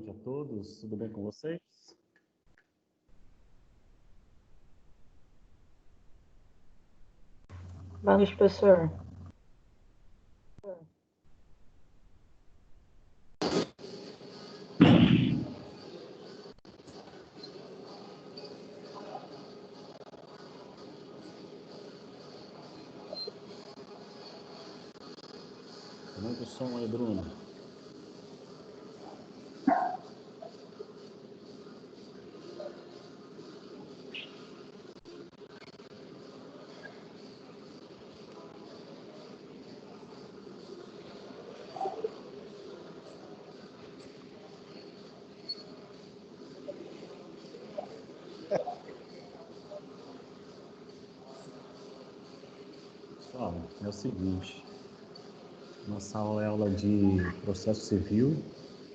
noite a todos, tudo bem com vocês? Boa noite, professor. Aumenta o som aí, Bruno. Pessoal, é o seguinte, nossa aula é aula de processo civil,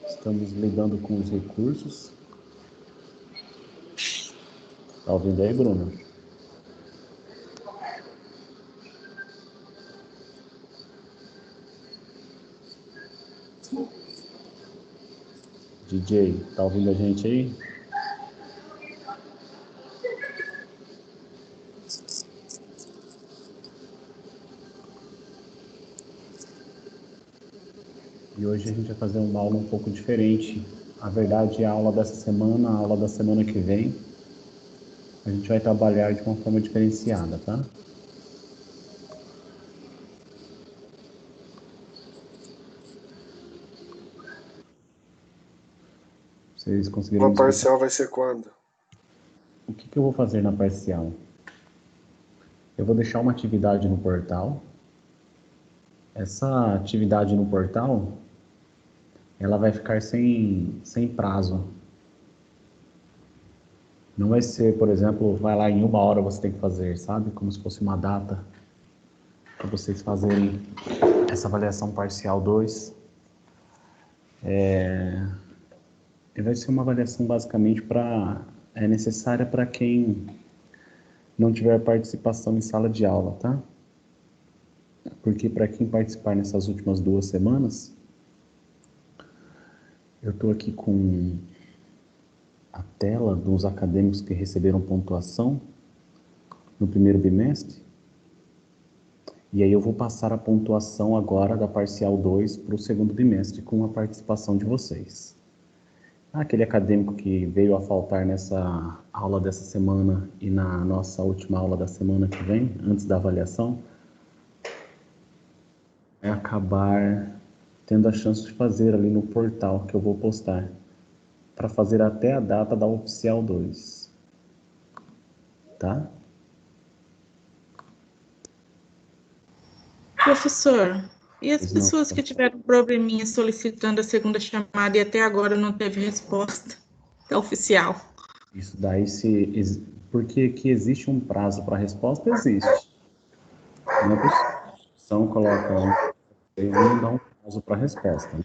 estamos lidando com os recursos. Tá ouvindo aí, Bruno? DJ, tá ouvindo a gente aí? E hoje a gente vai fazer uma aula um pouco diferente. A verdade, a aula dessa semana, a aula da semana que vem, a gente vai trabalhar de uma forma diferenciada, tá? Vocês conseguiram... A parcial vai ser quando? O que eu vou fazer na parcial? Eu vou deixar uma atividade no portal. Essa atividade no portal, ela vai ficar sem prazo. Não vai ser, por exemplo, vai lá em 1 hora você tem que fazer, sabe? Como se fosse uma data para vocês fazerem essa avaliação parcial 2. Vai ser uma avaliação basicamente necessária para quem não tiver participação em sala de aula, tá? Porque para quem participar nessas últimas 2 semanas, eu estou aqui com a tela dos acadêmicos que receberam pontuação no primeiro bimestre. E aí eu vou passar a pontuação agora da parcial 2 para o segundo bimestre, com a participação de vocês. Aquele acadêmico que veio a faltar nessa aula dessa semana e na nossa última aula da semana que vem, antes da avaliação, vai acabar tendo a chance de fazer ali no portal que eu vou postar, para fazer até a data da oficial 2, tá? Professor, e as pessoas que tiveram probleminha solicitando a segunda chamada e até agora não teve resposta oficial? Isso daí, porque que existe um prazo para resposta, existe. Não é possível. A Constituição coloca não dá um prazo para resposta, né?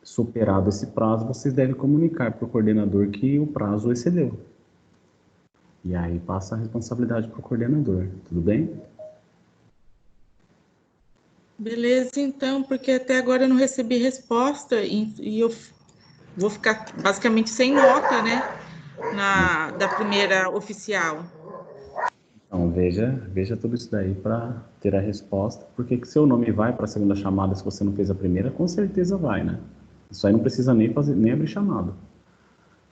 Superado esse prazo, vocês devem comunicar para o coordenador que o prazo excedeu. E aí passa a responsabilidade para o coordenador, tudo bem? Beleza, então, porque até agora eu não recebi resposta e eu vou ficar basicamente sem nota, né, da primeira oficial. Então, veja tudo isso daí para ter a resposta. Porque que seu nome vai para a segunda chamada se você não fez a primeira? Com certeza vai, né? Isso aí não precisa nem abrir chamada.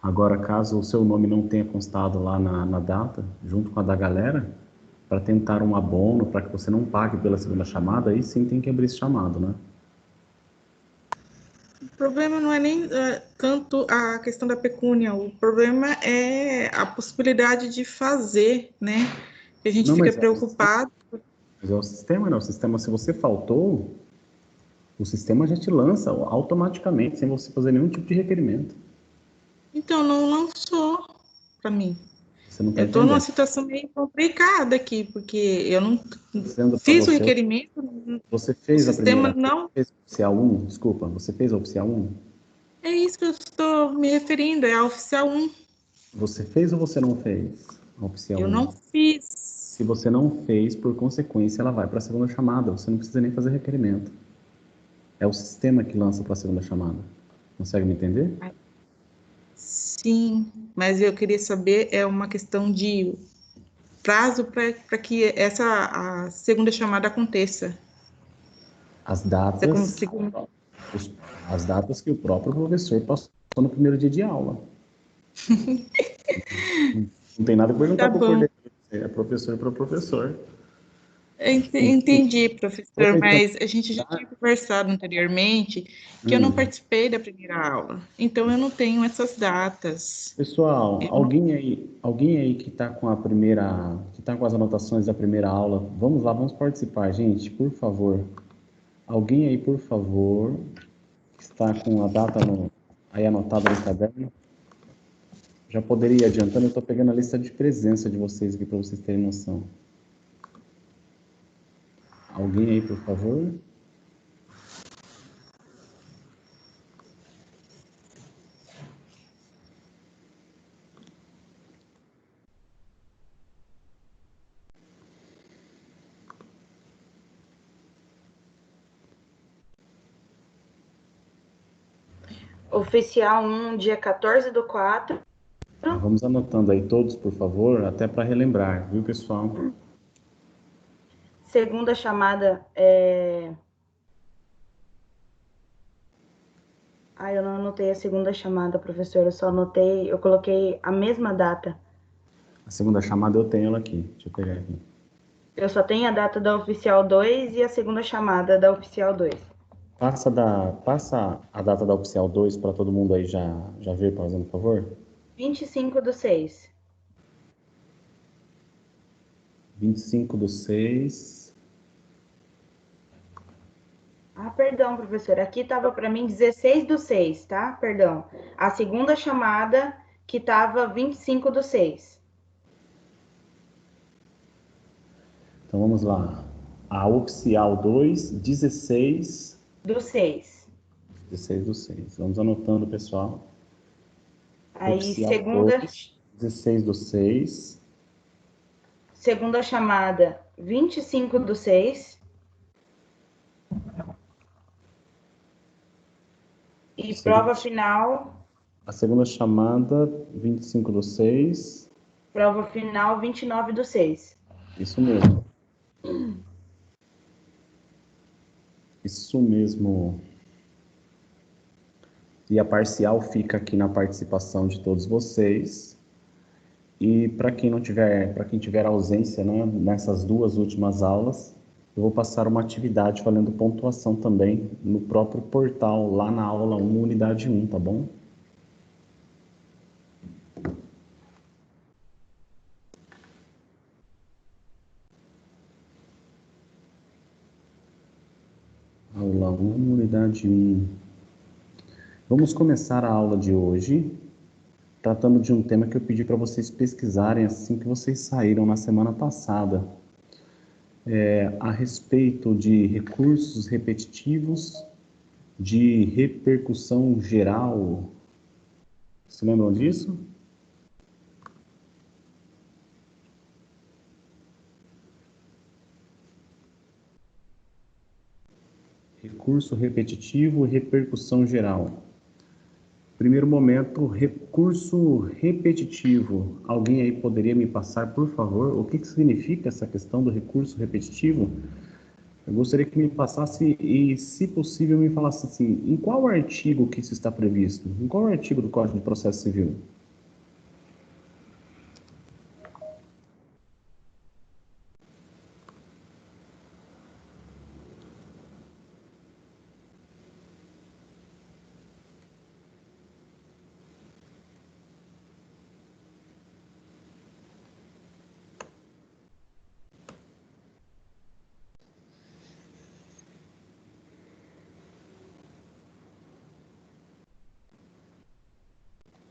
Agora, caso o seu nome não tenha constado lá na data, junto com a da galera, para tentar um abono, para que você não pague pela segunda chamada, aí sim tem que abrir esse chamado, né? O problema não é nem tanto a questão da pecúnia, o problema é a possibilidade de fazer, né? A gente fica preocupado. Mas é o sistema, né? O sistema, se você faltou, o sistema já te lança automaticamente, sem você fazer nenhum tipo de requerimento. Então, não lançou para mim. Você não tá eu estou numa entendendo. situação meio complicada aqui, porque eu não Dizendo fiz pra o você, requerimento, você fez o a sistema primeira, não... Você fez a oficial 1? Desculpa, você fez a oficial 1? É isso que eu estou me referindo, é a oficial 1. Você fez ou você não fez a oficial 1? Eu não fiz. Se você não fez, por consequência, ela vai para a segunda chamada. Você não precisa nem fazer requerimento. É o sistema que lança para a segunda chamada. Consegue me entender? Sim, mas eu queria saber, é uma questão de prazo para que a segunda chamada aconteça. As Você datas, conseguiu? as datas que o próprio professor passou no primeiro dia de aula. Não tem nada que perguntar Tá para o bom. coordenador, é professor para professor. Entendi, professor, Aproveitando. mas a gente já tinha conversado anteriormente que eu não Hum. participei da primeira aula, então eu não tenho essas datas. Pessoal, Eu não... alguém aí que está com a primeira, que está com as anotações da primeira aula, vamos lá, vamos participar, gente, por favor. Alguém aí, por favor, que está com a data aí anotada no caderno, já poderia ir adiantando, eu estou pegando a lista de presença de vocês aqui para vocês terem noção. Alguém aí, por favor? Oficial 1, dia 14/4. Vamos anotando aí todos, por favor, até para relembrar, viu, pessoal? Segunda chamada eu não anotei a segunda chamada, professor. Eu só anotei, eu coloquei a mesma data. A segunda chamada eu tenho ela aqui. Deixa eu pegar aqui. Eu só tenho a data da oficial 2 e a segunda chamada da oficial 2. Passa a data da oficial 2 para todo mundo aí já ver, fazendo por favor. 25/6. 25/6. Perdão, professor. Aqui estava para mim 16/6, tá? Perdão. A segunda chamada que estava 25/6. Então vamos lá. A oficial 2, 16. Do 6. 16/6. Vamos anotando, pessoal. Aí, Oficial 2, 16/6. segunda chamada, 25/6. E prova final, A segunda chamada, 25/6. prova final, 29/6. Isso mesmo. Isso mesmo. E a parcial fica aqui na participação de todos vocês. E para quem não tiver, para quem tiver ausência, né, nessas duas últimas aulas, eu vou passar uma atividade valendo pontuação também no próprio portal, lá na aula 1, unidade 1, tá bom? Aula 1, unidade 1. Vamos começar a aula de hoje tratando de um tema que eu pedi para vocês pesquisarem assim que vocês saíram na semana passada. A respeito de recursos repetitivos, de repercussão geral. Se lembram disso? Recurso repetitivo e repercussão geral. Primeiro momento, recurso repetitivo. Alguém aí poderia me passar, por favor, o que significa essa questão do recurso repetitivo? Eu gostaria que me passasse e, se possível, me falasse assim, em qual artigo que isso está previsto? Em qual artigo do Código de Processo Civil?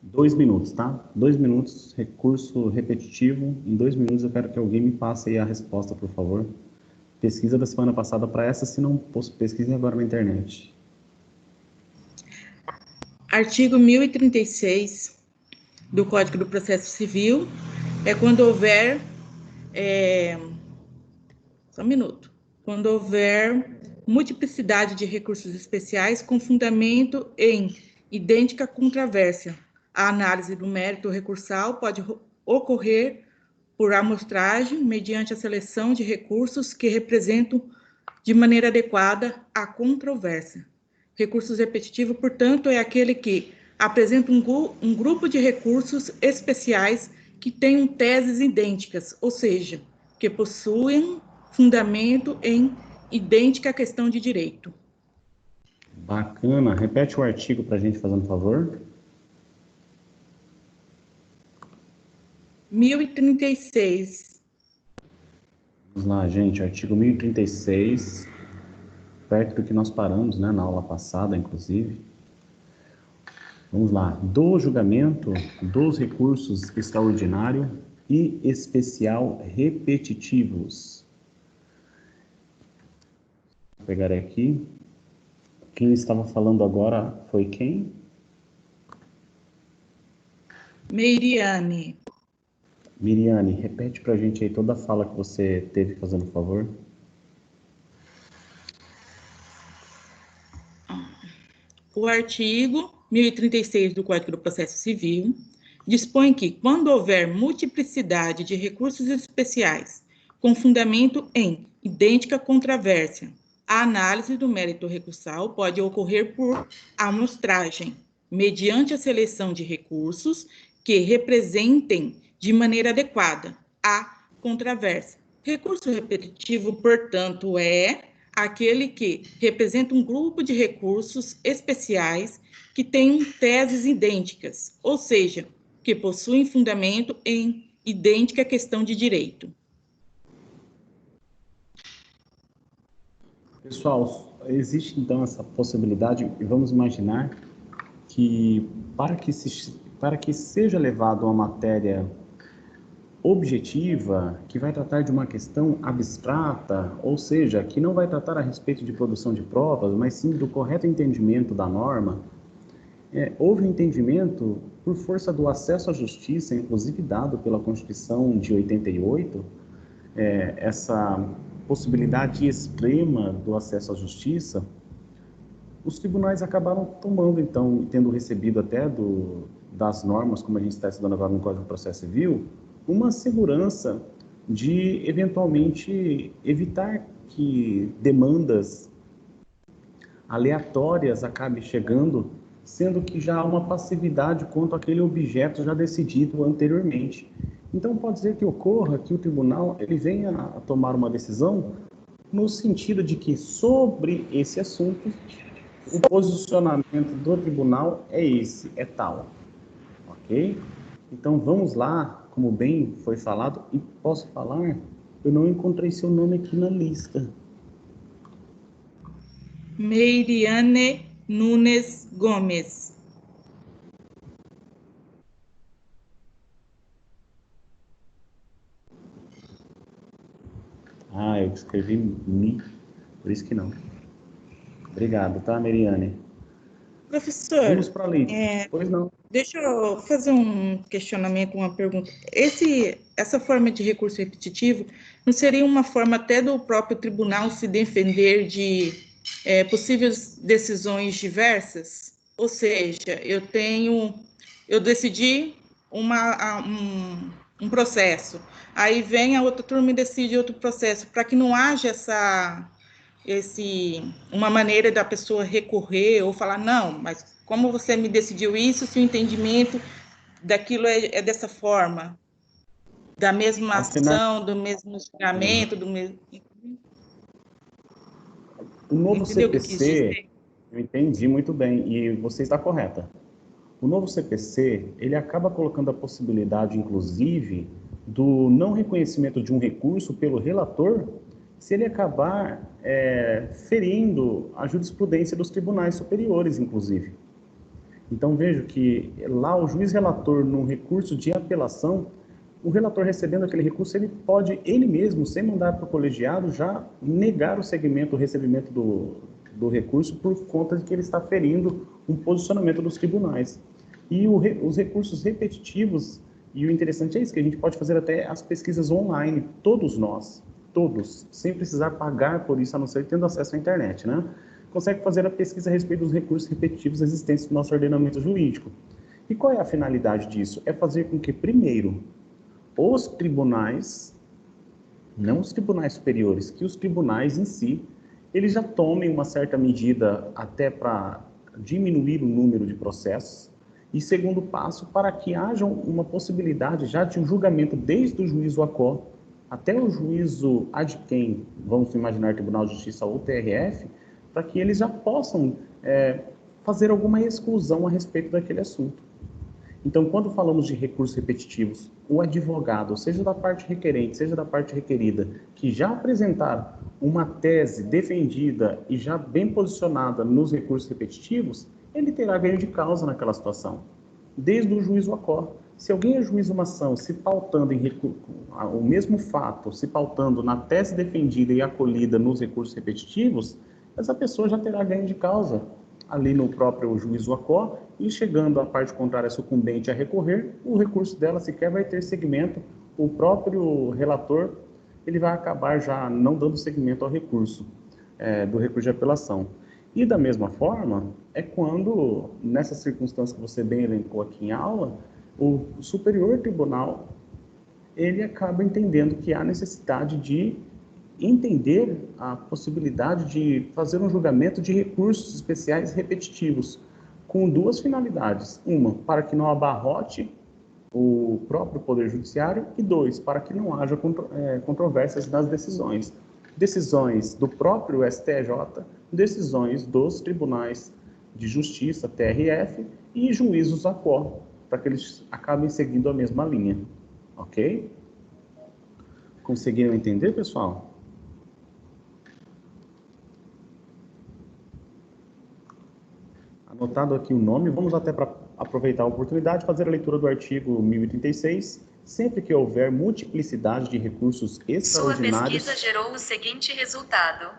Dois minutos, tá? 2 minutos, recurso repetitivo. Em 2 minutos eu quero que alguém me passe aí a resposta, por favor. Pesquisa da semana passada para essa, se não, pesquisem agora na internet. Artigo 1036 do Código do Processo Civil é quando houver... Só um minuto. Quando houver multiplicidade de recursos especiais com fundamento em idêntica controvérsia. A análise do mérito recursal pode ocorrer por amostragem, mediante a seleção de recursos que representam de maneira adequada a controvérsia. Recursos repetitivos, portanto, é aquele que apresenta um grupo de recursos especiais que tenham teses idênticas, ou seja, que possuem fundamento em idêntica questão de direito. Bacana. Repete o artigo para a gente, fazendo favor. 1036. Vamos lá, gente. Artigo 1036, perto do que nós paramos, né, na aula passada, inclusive. Vamos lá. Do julgamento dos recursos extraordinário e especial repetitivos. Vou pegar aqui. Quem estava falando agora foi quem? Meiriane. Miriane, repete para a gente aí toda a fala que você teve, fazendo favor. O artigo 1036 do Código do Processo Civil dispõe que, quando houver multiplicidade de recursos especiais com fundamento em idêntica controvérsia, a análise do mérito recursal pode ocorrer por amostragem, mediante a seleção de recursos que representem de maneira adequada a controvérsia. Recurso repetitivo, portanto, é aquele que representa um grupo de recursos especiais que têm teses idênticas, ou seja, que possuem fundamento em idêntica questão de direito. Pessoal, existe então essa possibilidade, e vamos imaginar que para que seja levado a uma matéria objetiva, que vai tratar de uma questão abstrata, ou seja, que não vai tratar a respeito de produção de provas, mas sim do correto entendimento da norma, houve entendimento por força do acesso à justiça, inclusive dado pela Constituição de 88, essa possibilidade extrema do acesso à justiça, os tribunais acabaram tomando, então, tendo recebido até das normas, como a gente está estudando agora no Código de Processo Civil, uma segurança de, eventualmente, evitar que demandas aleatórias acabem chegando, sendo que já há uma passividade quanto àquele objeto já decidido anteriormente. Então, pode ser que ocorra que o tribunal ele venha a tomar uma decisão no sentido de que, sobre esse assunto, o posicionamento do tribunal é esse, é tal. Ok? Então, vamos lá, como bem foi falado, e posso falar, eu não encontrei seu nome aqui na lista. Meiriane Nunes Gomes. Ah, eu escrevi Mi, por isso que não. Obrigado, tá, Meriane? Professor, Vamos para a lei. Pois não. Deixa eu fazer um questionamento, uma pergunta. Essa forma de recurso repetitivo não seria uma forma até do próprio tribunal se defender de possíveis decisões diversas? Ou seja, eu decidi um processo, aí vem a outra turma e decide outro processo, para que não haja uma maneira da pessoa recorrer ou falar, não, mas como você me decidiu isso, se o entendimento daquilo é dessa forma, da mesma ação, do mesmo julgamento, do mesmo... O novo Entendeu o que eu quis CPC, dizer? eu entendi muito bem, e você está correta. O novo CPC, ele acaba colocando a possibilidade, inclusive, do não reconhecimento de um recurso pelo relator, se ele acabar ferindo a jurisprudência dos tribunais superiores, inclusive. Então, vejo que lá o juiz relator, num recurso de apelação, o relator recebendo aquele recurso, ele pode, ele mesmo, sem mandar para o colegiado, já negar o recebimento do recurso por conta de que ele está ferindo um posicionamento dos tribunais. E os recursos repetitivos, e o interessante é isso, que a gente pode fazer até as pesquisas online, todos nós, todos, sem precisar pagar por isso, a não ser tendo acesso à internet, né? consegue fazer a pesquisa a respeito dos recursos repetitivos existentes no nosso ordenamento jurídico. E qual é a finalidade disso? É fazer com que, primeiro, os tribunais, não os tribunais superiores, que os tribunais em si, eles já tomem uma certa medida até para diminuir o número de processos, e segundo passo, para que haja uma possibilidade já de um julgamento desde o juízo ACO até o juízo ad quem, vamos imaginar Tribunal de Justiça ou TRF, para que eles já possam fazer alguma exclusão a respeito daquele assunto. Então, quando falamos de recursos repetitivos, o advogado, seja da parte requerente, seja da parte requerida, que já apresentar uma tese defendida e já bem posicionada nos recursos repetitivos, ele terá ganho de causa naquela situação, desde o juízo ACO. Se alguém ajuiza uma ação se pautando o mesmo fato, se pautando na tese defendida e acolhida nos recursos repetitivos, essa pessoa já terá ganho de causa ali no próprio juízo ACO, e chegando a parte contrária sucumbente a recorrer, o recurso dela sequer vai ter seguimento, o próprio relator ele vai acabar já não dando seguimento ao recurso, do recurso de apelação. E da mesma forma, é quando, nessa circunstância que você bem elencou aqui em aula, o Superior Tribunal, ele acaba entendendo que há necessidade de entender a possibilidade de fazer um julgamento de recursos especiais repetitivos, com duas finalidades. Uma, para que não abarrote o próprio Poder Judiciário, e dois, para que não haja controvérsias nas decisões. Decisões do próprio STJ, decisões dos tribunais de justiça, TRF, e juízos ACO, para que eles acabem seguindo a mesma linha. Ok? Conseguiram entender, pessoal? Anotado aqui o nome, vamos até para aproveitar a oportunidade, fazer a leitura do artigo 1036. Sempre que houver multiplicidade de recursos extraordinários... Sua pesquisa gerou o seguinte resultado.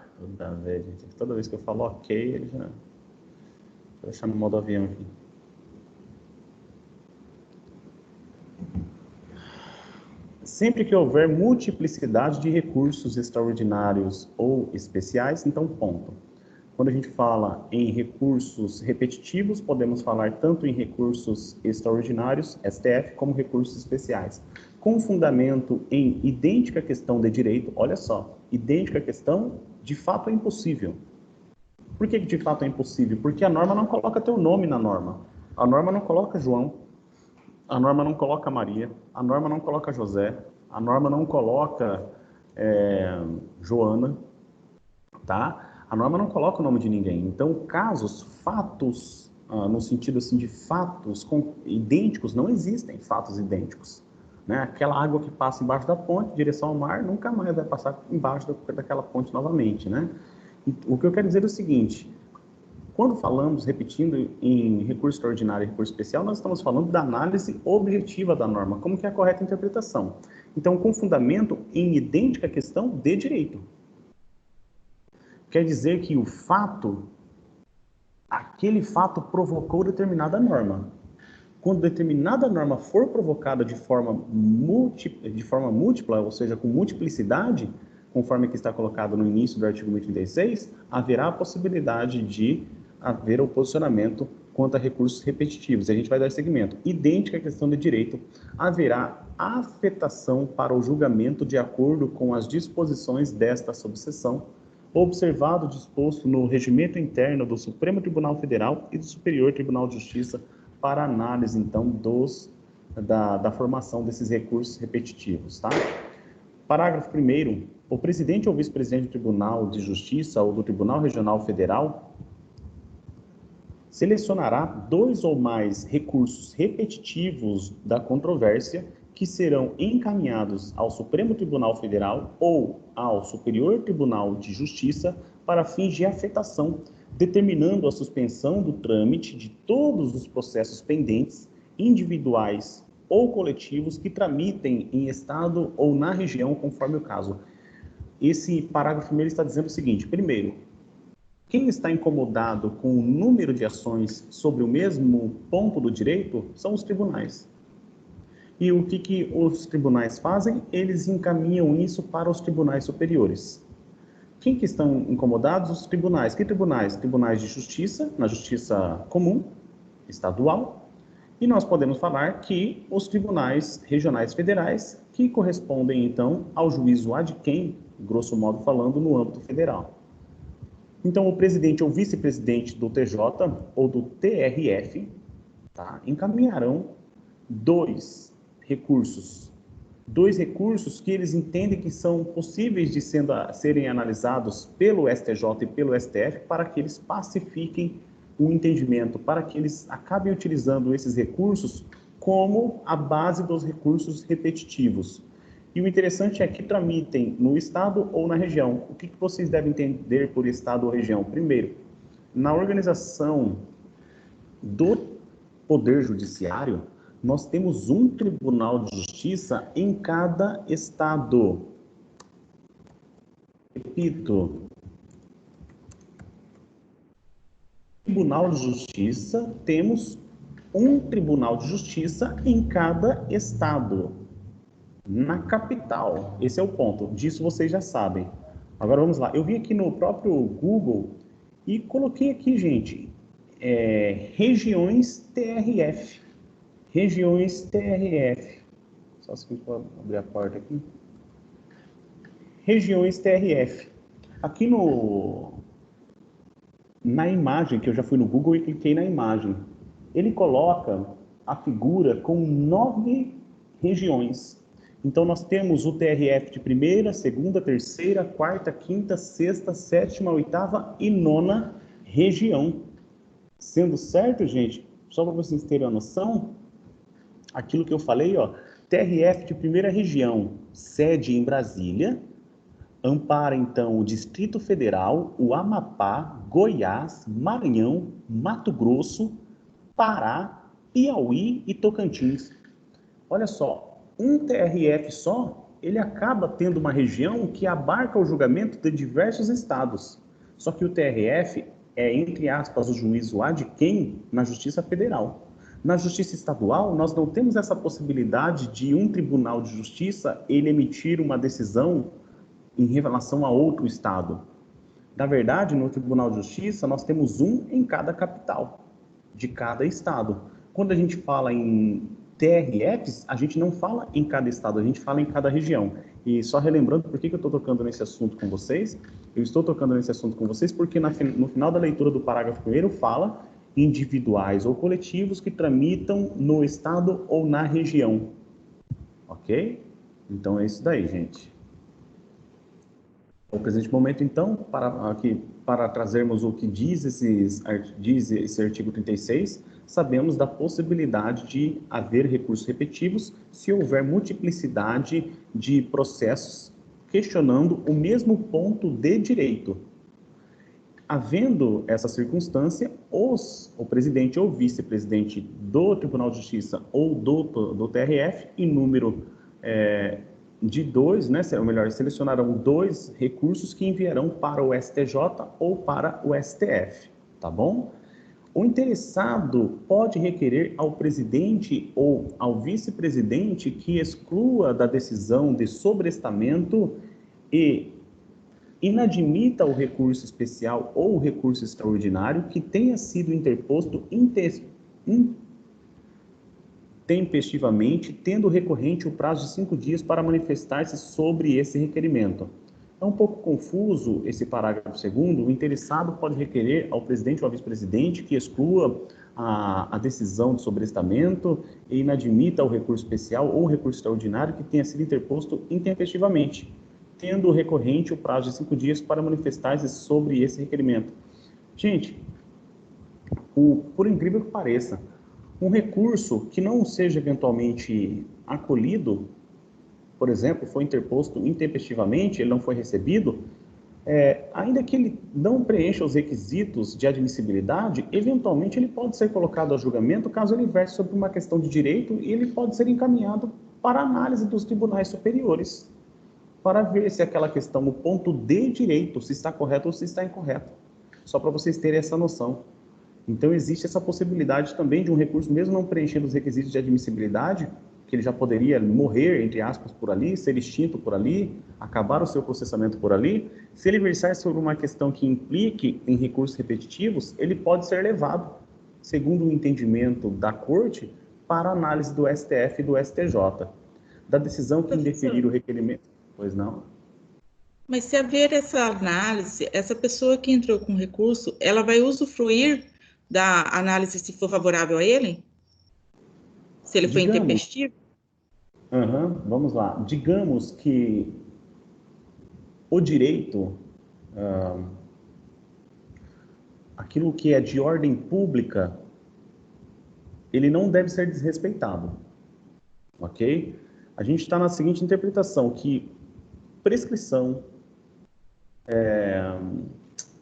Toda vez que eu falo ok, ele já... Vou deixar no modo avião aqui. Sempre que houver multiplicidade de recursos extraordinários ou especiais, então ponto. Quando a gente fala em recursos repetitivos, podemos falar tanto em recursos extraordinários, STF, como recursos especiais. Com fundamento em idêntica questão de direito, olha só, idêntica questão, de fato é impossível. Por que de fato é impossível? Porque a norma não coloca teu nome na norma. A norma não coloca João, a norma não coloca Maria, a norma não coloca José, a norma não coloca Joana, tá? A norma não coloca o nome de ninguém. Então, casos, fatos, no sentido assim de fatos idênticos, não existem fatos idênticos. Né? Aquela água que passa embaixo da ponte, em direção ao mar, nunca mais vai passar embaixo daquela ponte novamente. Né? O que eu quero dizer é o seguinte, quando falamos, repetindo, em recurso extraordinário e recurso especial, nós estamos falando da análise objetiva da norma, como que é a correta interpretação. Então, com fundamento em idêntica questão de direito. Quer dizer que o fato, aquele fato provocou determinada norma. Quando determinada norma for provocada de forma múltipla, ou seja, com multiplicidade, conforme que está colocado no início do artigo 1036, haverá a possibilidade de haver o posicionamento quanto a recursos repetitivos. A gente vai dar segmento. Idêntica à questão de direito, haverá afetação para o julgamento de acordo com as disposições desta subseção, observado o disposto no regimento interno do Supremo Tribunal Federal e do Superior Tribunal de Justiça para análise, então, da formação desses recursos repetitivos, tá? Parágrafo 1º. O presidente ou vice-presidente do Tribunal de Justiça ou do Tribunal Regional Federal selecionará 2 ou mais recursos repetitivos da controvérsia que serão encaminhados ao Supremo Tribunal Federal ou ao Superior Tribunal de Justiça para fins de afetação, determinando a suspensão do trâmite de todos os processos pendentes, individuais ou coletivos que tramitem em estado ou na região, conforme o caso. Esse parágrafo 1º está dizendo o seguinte: primeiro, quem está incomodado com o número de ações sobre o mesmo ponto do direito são os tribunais. E o que os tribunais fazem? Eles encaminham isso para os tribunais superiores. Quem que estão incomodados? Os tribunais. Que tribunais? Tribunais de justiça, na justiça comum, estadual, e nós podemos falar que os tribunais regionais federais, que correspondem, então, ao juízo ad quem, grosso modo falando, no âmbito federal. Então, o presidente ou vice-presidente do TJ ou do TRF, tá, encaminharão dois recursos que eles entendem que são possíveis de serem analisados pelo STJ e pelo STF para que eles pacifiquem o entendimento, para que eles acabem utilizando esses recursos como a base dos recursos repetitivos. E o interessante é que tramitem no estado ou na região. O que vocês devem entender por estado ou região? Primeiro, na organização do Poder Judiciário, nós temos um Tribunal de Justiça em cada estado. Repito, Tribunal de Justiça, temos um Tribunal de Justiça em cada estado. Na capital, esse é o ponto, disso vocês já sabem. Agora vamos lá, eu vim aqui no próprio Google e coloquei aqui, gente, regiões TRF. Regiões TRF. Só se eu abrir a porta aqui. Regiões TRF. Aqui na imagem, que eu já fui no Google e cliquei na imagem, ele coloca a figura com 9 regiões. Então, nós temos o TRF de primeira, segunda, terceira, quarta, quinta, sexta, sétima, oitava e nona região. Sendo certo, gente, só para vocês terem a noção, aquilo que eu falei, ó, TRF de primeira região, sede em Brasília, ampara, então, o Distrito Federal, o Amapá, Goiás, Maranhão, Mato Grosso, Pará, Piauí e Tocantins. Olha só, um TRF só, ele acaba tendo uma região que abarca o julgamento de diversos estados. Só que o TRF é, entre aspas, o juízo ad quem na Justiça Federal. Na Justiça Estadual, nós não temos essa possibilidade de um Tribunal de Justiça ele emitir uma decisão em relação a outro estado. Na verdade, no Tribunal de Justiça, nós temos um em cada capital, de cada estado. Quando a gente fala em TRFs, a gente não fala em cada estado, a gente fala em cada região. E só relembrando por que eu estou tocando nesse assunto com vocês, eu estou tocando nesse assunto com vocês porque no final da leitura do parágrafo 1º fala individuais ou coletivos que tramitam no estado ou na região. Ok? Então é isso daí, gente. No presente momento, então, para trazermos o que diz esse artigo 36, sabemos da possibilidade de haver recursos repetitivos se houver multiplicidade de processos questionando o mesmo ponto de direito. Havendo essa circunstância, o presidente ou vice-presidente do Tribunal de Justiça ou do TRF, em número de 2, né, ou melhor, selecionarão 2 recursos que enviarão para o STJ ou para o STF, tá bom? O interessado pode requerer ao presidente ou ao vice-presidente que exclua da decisão de sobrestamento e inadmita o recurso especial ou o recurso extraordinário que tenha sido interposto intempestivamente, tendo o recorrente o prazo de 5 dias para manifestar-se sobre esse requerimento. É um pouco confuso esse parágrafo 2º. O interessado pode requerer ao presidente ou ao vice-presidente que exclua a decisão de sobrestamento e inadmita o recurso especial ou o recurso extraordinário que tenha sido interposto intempestivamente, tendo o recorrente o prazo de 5 dias para manifestar-se sobre esse requerimento. Gente, por incrível que pareça, um recurso que não seja eventualmente acolhido, por exemplo, foi interposto intempestivamente, ele não foi recebido, ainda que ele não preencha os requisitos de admissibilidade, eventualmente ele pode ser colocado a julgamento caso ele verse sobre uma questão de direito e ele pode ser encaminhado para análise dos tribunais superiores, para ver se aquela questão, o ponto de direito, se está correto ou se está incorreto. Só para vocês terem essa noção. Então, existe essa possibilidade também de um recurso, mesmo não preenchendo os requisitos de admissibilidade, que ele já poderia morrer, entre aspas, por ali, ser extinto por ali, acabar o seu processamento por ali, se ele versar sobre uma questão que implique em recursos repetitivos, ele pode ser levado, segundo o entendimento da Corte, para análise do STF e do STJ. Da decisão que indeferir o requerimento... Pois não? Mas se haver essa análise, essa pessoa que entrou com recurso, ela vai usufruir da análise se for favorável a ele? Se ele for intempestivo? Vamos lá. Digamos que o direito, aquilo que é de ordem pública, ele não deve ser desrespeitado, ok? A gente está na seguinte interpretação, que prescrição,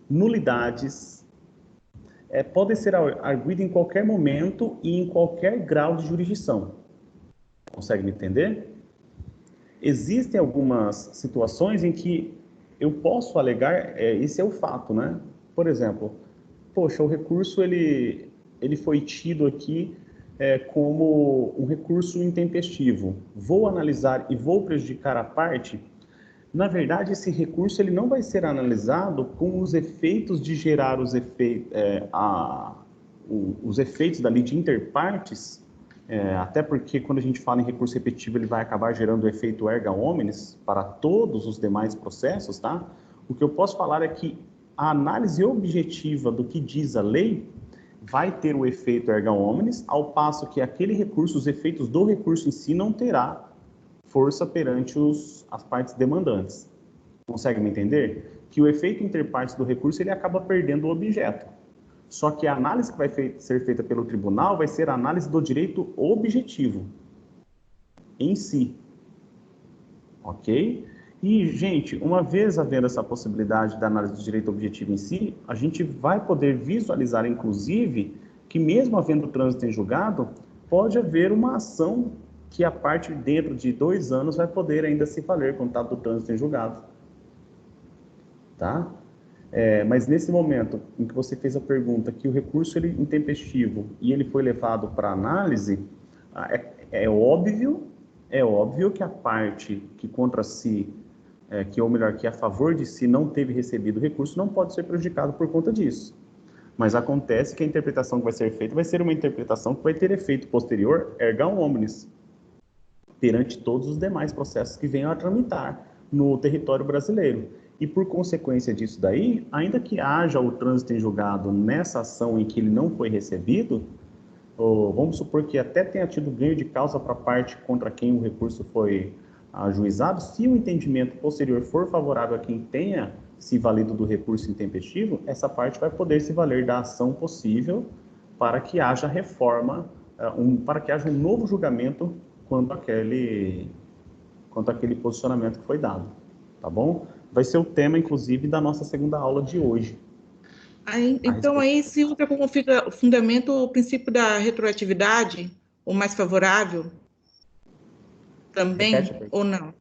nulidades, podem ser arguidas em qualquer momento e em qualquer grau de jurisdição. Consegue me entender? Existem algumas situações em que eu posso alegar, esse é o fato, né? Por exemplo, poxa, o recurso ele foi tido aqui como um recurso intempestivo. Vou analisar e vou prejudicar a parte. Na verdade, esse recurso ele não vai ser analisado com os efeitos de gerar os efeitos dali de interpartes, até porque quando a gente fala em recurso repetitivo, ele vai acabar gerando o efeito erga omnes para todos os demais processos, tá? O que eu posso falar é que a análise objetiva do que diz a lei vai ter o efeito erga omnes, ao passo que aquele recurso, os efeitos do recurso em si não terá força perante as partes demandantes. Consegue me entender? Que o efeito interpartes do recurso ele acaba perdendo o objeto. Só que a análise que vai ser feita pelo tribunal vai ser a análise do direito objetivo em si. Ok? E, gente, uma vez havendo essa possibilidade da análise do direito objetivo em si, a gente vai poder visualizar, inclusive, que mesmo havendo trânsito em julgado, pode haver uma ação que a parte dentro de 2 anos vai poder ainda se valer quando está do trânsito em julgado. Tá? Mas nesse momento em que você fez a pergunta que o recurso ele intempestivo e ele foi levado para análise, é óbvio que a parte que contra si, ou melhor, que a favor de si não teve recebido o recurso, não pode ser prejudicado por conta disso. Mas acontece que a interpretação que vai ser feita vai ser uma interpretação que vai ter efeito posterior erga omnes perante todos os demais processos que venham a tramitar no território brasileiro. E por consequência disso daí, ainda que haja o trânsito em julgado nessa ação em que ele não foi recebido, vamos supor que até tenha tido ganho de causa para a parte contra quem o recurso foi ajuizado, se o entendimento posterior for favorável a quem tenha se valido do recurso intempestivo, essa parte vai poder se valer da ação possível para que haja reforma, para que haja um novo julgamento quanto àquele posicionamento que foi dado, tá bom? Vai ser o tema, inclusive, da nossa segunda aula de hoje. Então, aí se usa como fundamento o princípio da retroatividade, o mais favorável, também, ou não?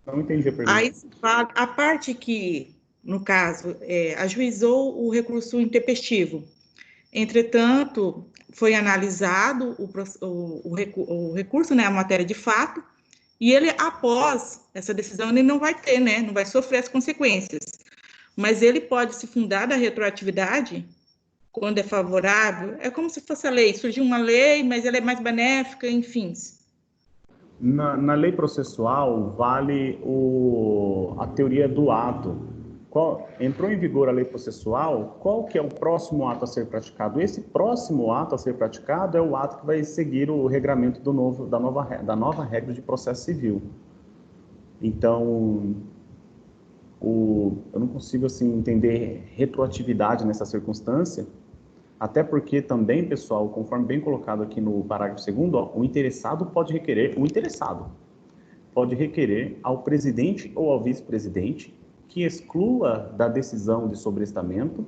Não entendi a pergunta. Aí se fala, a parte que, no caso, ajuizou o recurso intempestivo, entretanto, foi analisado o recurso, né, a matéria de fato, e ele, após essa decisão, ele não vai ter, né, não vai sofrer as consequências. Mas ele pode se fundar da retroatividade quando é favorável. É como se fosse a lei, surgiu uma lei, mas ela é mais benéfica, enfim. Na lei processual, vale a teoria do ato. Entrou em vigor a lei processual, qual que é o próximo ato a ser praticado? Esse próximo ato a ser praticado é o ato que vai seguir o regramento da nova regra de processo civil. Então, eu não consigo assim, entender retroatividade nessa circunstância, até porque também, pessoal, conforme bem colocado aqui no parágrafo 2º, o interessado pode requerer ao presidente ou ao vice-presidente que exclua da decisão de sobrestamento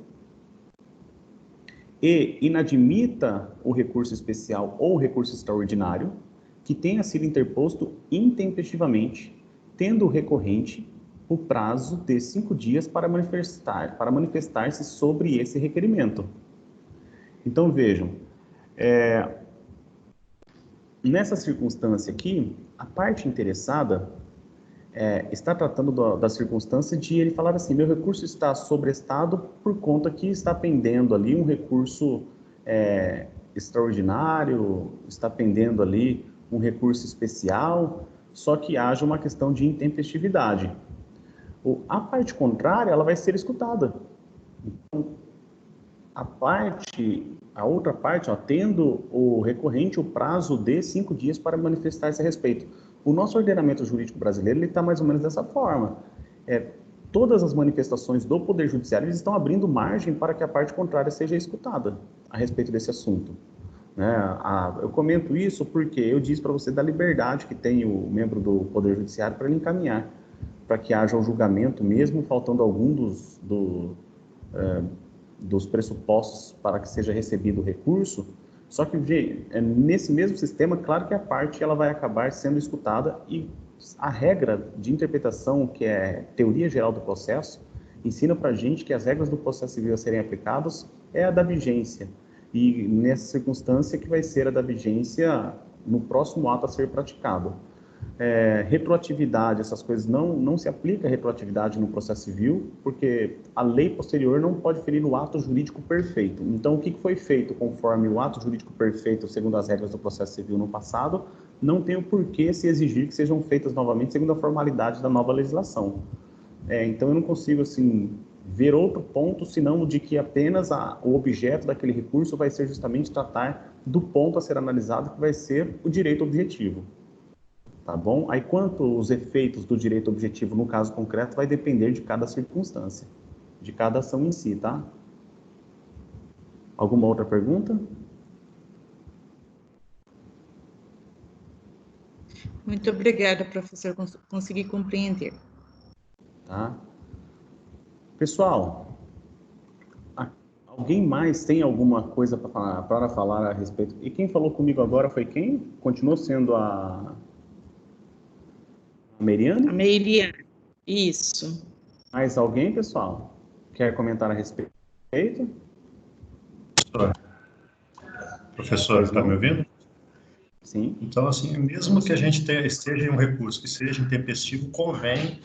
e inadmita o recurso especial ou recurso extraordinário que tenha sido interposto intempestivamente, tendo o recorrente o prazo de 5 dias para manifestar-se sobre esse requerimento. Então, vejam, nessa circunstância aqui, a parte interessada está tratando da circunstância de ele falar assim, meu recurso está sobrestado por conta que está pendendo ali um recurso extraordinário, está pendendo ali um recurso especial, só que haja uma questão de intempestividade. A parte contrária, ela vai ser escutada. Então, a outra parte, tendo o recorrente o prazo de 5 dias para manifestar-se a respeito. O nosso ordenamento jurídico brasileiro está mais ou menos dessa forma. Todas as manifestações do Poder Judiciário eles estão abrindo margem para que a parte contrária seja escutada a respeito desse assunto. Eu comento isso porque eu disse para você da liberdade que tem o membro do Poder Judiciário para ele encaminhar, para que haja o julgamento, mesmo faltando algum dos pressupostos para que seja recebido o recurso. Só que nesse mesmo sistema, claro que a parte ela vai acabar sendo escutada e a regra de interpretação, que é teoria geral do processo, ensina para a gente que as regras do processo civil a serem aplicadas é a da vigência. E nessa circunstância que vai ser a da vigência no próximo ato a ser praticado. Retroatividade, essas coisas, não se aplica retroatividade no processo civil, porque a lei posterior não pode ferir o ato jurídico perfeito. Então, o que foi feito conforme o ato jurídico perfeito, segundo as regras do processo civil no passado, não tem o porquê se exigir que sejam feitas novamente segundo a formalidade da nova legislação. Então, eu não consigo, assim, ver outro ponto, senão o de que apenas o objeto daquele recurso vai ser justamente tratar do ponto a ser analisado, que vai ser o direito objetivo. Tá bom? Aí, quanto os efeitos do direito objetivo, no caso concreto, vai depender de cada circunstância, de cada ação em si, tá? Alguma outra pergunta? Muito obrigada, professor, consegui compreender. Tá? Pessoal, alguém mais tem alguma coisa para falar a respeito? E quem falou comigo agora foi quem? Continuou sendo a Meriane? A Meiliane, isso. Mais alguém, pessoal? Quer comentar a respeito? Professor, está me ouvindo? Sim. Então, assim, mesmo que a gente esteja em um recurso que seja intempestivo, convém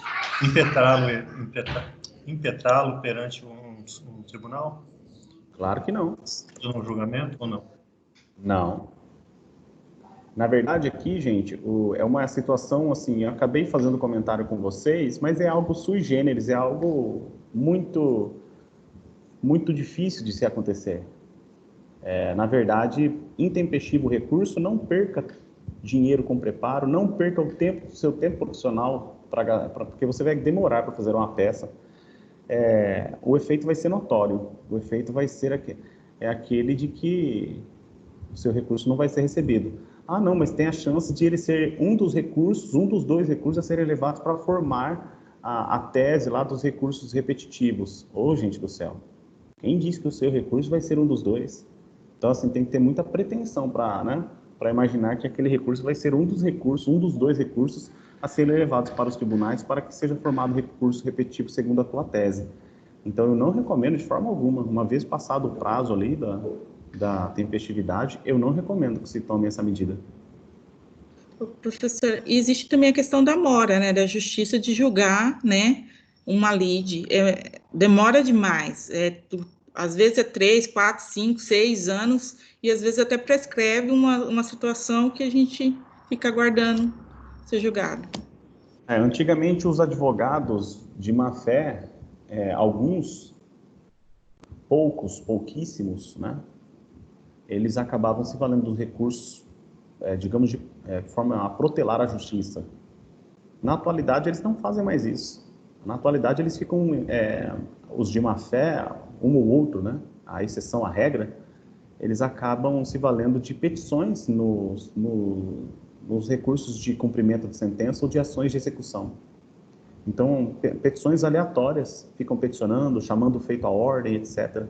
impetrá-lo perante um tribunal? Claro que não. Um julgamento ou não? Não. Na verdade, aqui, gente, é uma situação, assim, eu acabei fazendo comentário com vocês, mas é algo sui generis, é algo muito, muito difícil de se acontecer. Na verdade, intempestivo recurso, não perca dinheiro com preparo, não perca seu tempo profissional, porque você vai demorar para fazer uma peça. O efeito vai ser notório, o efeito vai ser aquele de que o seu recurso não vai ser recebido. Ah, não, mas tem a chance de ele ser um dos dois recursos a serem levados para formar a tese lá dos recursos repetitivos. Ô, gente do céu, quem disse que o seu recurso vai ser um dos dois? Então, assim, tem que ter muita pretensão para imaginar que aquele recurso vai ser um dos dois recursos a serem levados para os tribunais para que seja formado recurso repetitivo segundo a tua tese. Então, eu não recomendo de forma alguma, uma vez passado o prazo ali da tempestividade, eu não recomendo que se tome essa medida. Professor, existe também a questão da mora, né, da justiça de julgar, né, uma lide. Demora demais, às vezes é 3, 4, 5, 6 anos, e às vezes até prescreve uma situação que a gente fica aguardando ser julgado. Antigamente, os advogados de má-fé, alguns, pouquíssimos, né, eles acabavam se valendo dos recursos, digamos, de forma a protelar a justiça. Na atualidade, eles não fazem mais isso. Na atualidade, eles ficam, os de má-fé, um ou outro, né, a exceção à regra, eles acabam se valendo de petições nos recursos de cumprimento de sentença ou de ações de execução. Então, petições aleatórias, ficam peticionando, chamando o feito à ordem, etc.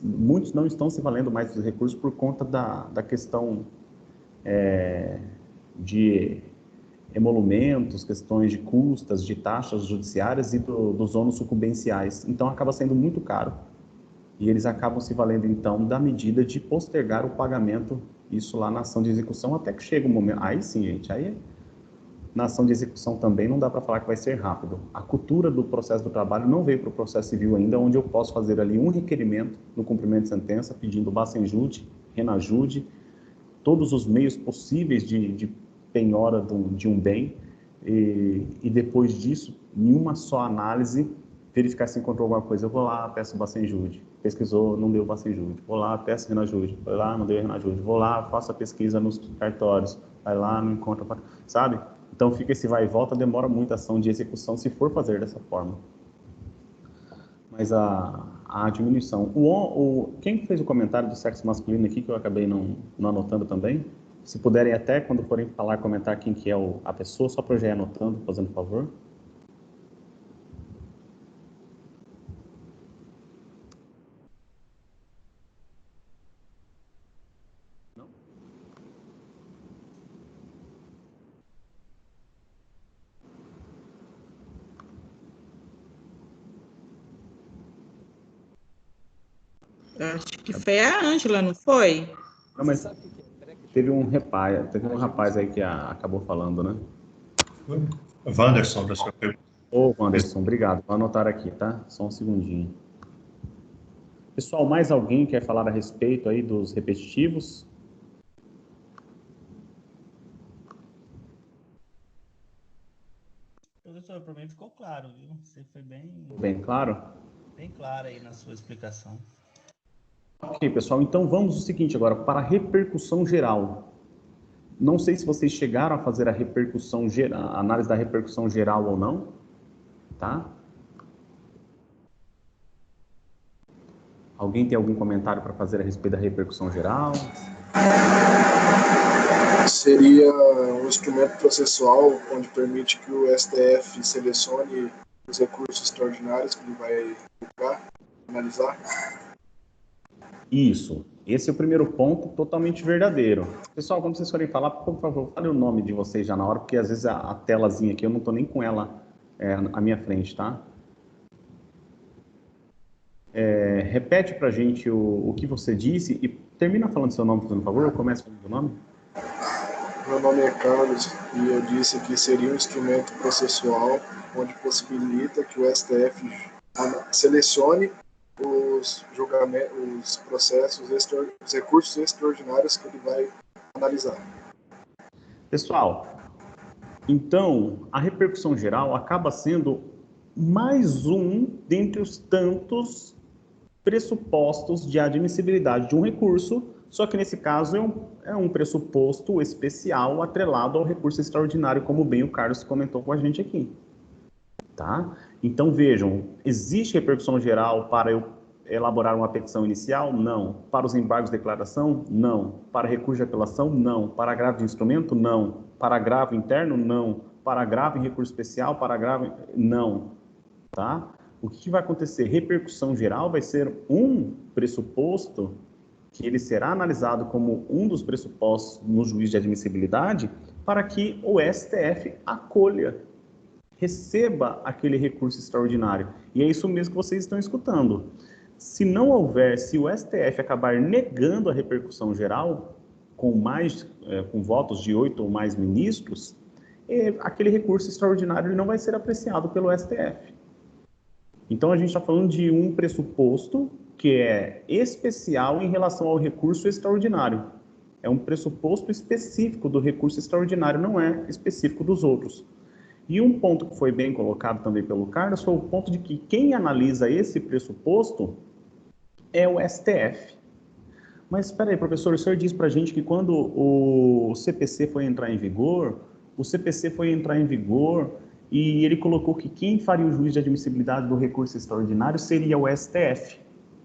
Muitos não estão se valendo mais dos recursos por conta da questão de emolumentos, questões de custas, de taxas judiciárias e dos ônus sucumbenciais. Então, acaba sendo muito caro. E eles acabam se valendo, então, da medida de postergar o pagamento isso lá na ação de execução até que chega o momento. Aí sim, gente, aí na ação de execução também não dá para falar que vai ser rápido. A cultura do processo do trabalho não veio para o processo civil ainda, onde eu posso fazer ali um requerimento no cumprimento de sentença, pedindo bacenjude, renajude, todos os meios possíveis de penhora de um bem, e depois disso, em uma só análise, verificar se encontrou alguma coisa. Eu vou lá, peço bacenjude. Pesquisou, não deu bacenjude. Vou lá, peço renajude. Vou lá, não deu renajude. Vou lá, faço a pesquisa nos cartórios. Vai lá, não encontra, sabe? Então fica esse vai e volta, demora muito a ação de execução se for fazer dessa forma. Mas a diminuição. Quem fez o comentário do sexo masculino aqui, que eu acabei não anotando também, se puderem até, quando forem falar, comentar quem que é a pessoa, só para eu já ir anotando, fazendo favor. Não? Acho que foi a Ângela, não foi? Não, mas sabe o que é? Teve um rapaz aí que acabou falando, né? Wanderson, da sua pergunta. Ô, Anderson, obrigado. Vou anotar aqui, tá? Só um segundinho. Pessoal, mais alguém quer falar a respeito aí dos repetitivos? Professor, para mim ficou claro, viu? Você foi Bem claro? bem claro aí na sua explicação. Ok, pessoal, então vamos ao seguinte agora, para a repercussão geral. Não sei se vocês chegaram a fazer a repercussão geral, a análise da repercussão geral ou não, tá? Alguém tem algum comentário para fazer a respeito da repercussão geral? Seria um instrumento processual onde permite que o STF selecione os recursos extraordinários que ele vai julgar, analisar. Isso. Esse é o primeiro ponto, totalmente verdadeiro. Pessoal, quando vocês forem falar, por favor, fale o nome de vocês já na hora, porque às vezes a telazinha aqui eu não estou nem com ela à minha frente, tá? Repete pra gente o que você disse e termina falando seu nome, por favor, ou começa falando o nome. Meu nome é Carlos e eu disse que seria um instrumento processual onde possibilita que o STF selecione os julgamentos, os processos, os recursos extraordinários que ele vai analisar. Pessoal, então a repercussão geral acaba sendo mais um dentre os tantos pressupostos de admissibilidade de um recurso, só que nesse caso é um pressuposto especial atrelado ao recurso extraordinário, como bem o Carlos comentou com a gente aqui. Tá? Então vejam, existe repercussão geral para eu elaborar uma petição inicial? Não. Para os embargos de declaração? Não. Para recurso de apelação? Não. Para agravo de instrumento? Não. Para agravo interno? Não. Para agravo em recurso especial? Para agravo? Não. Tá? O que vai acontecer? Repercussão geral vai ser um pressuposto que ele será analisado como um dos pressupostos no juízo de admissibilidade para que o STF acolha, receba aquele recurso extraordinário. E é isso mesmo que vocês estão escutando. Se não houver, se o STF acabar negando a repercussão geral, com votos de 8 ou mais ministros, aquele recurso extraordinário ele não vai ser apreciado pelo STF. Então, a gente está falando de um pressuposto que é especial em relação ao recurso extraordinário. É um pressuposto específico do recurso extraordinário, não é específico dos outros. E um ponto que foi bem colocado também pelo Carlos foi o ponto de que quem analisa esse pressuposto é o STF. Mas espera aí, professor, o senhor disse para a gente que quando o CPC foi entrar em vigor, e ele colocou que quem faria o juízo de admissibilidade do recurso extraordinário seria o STF.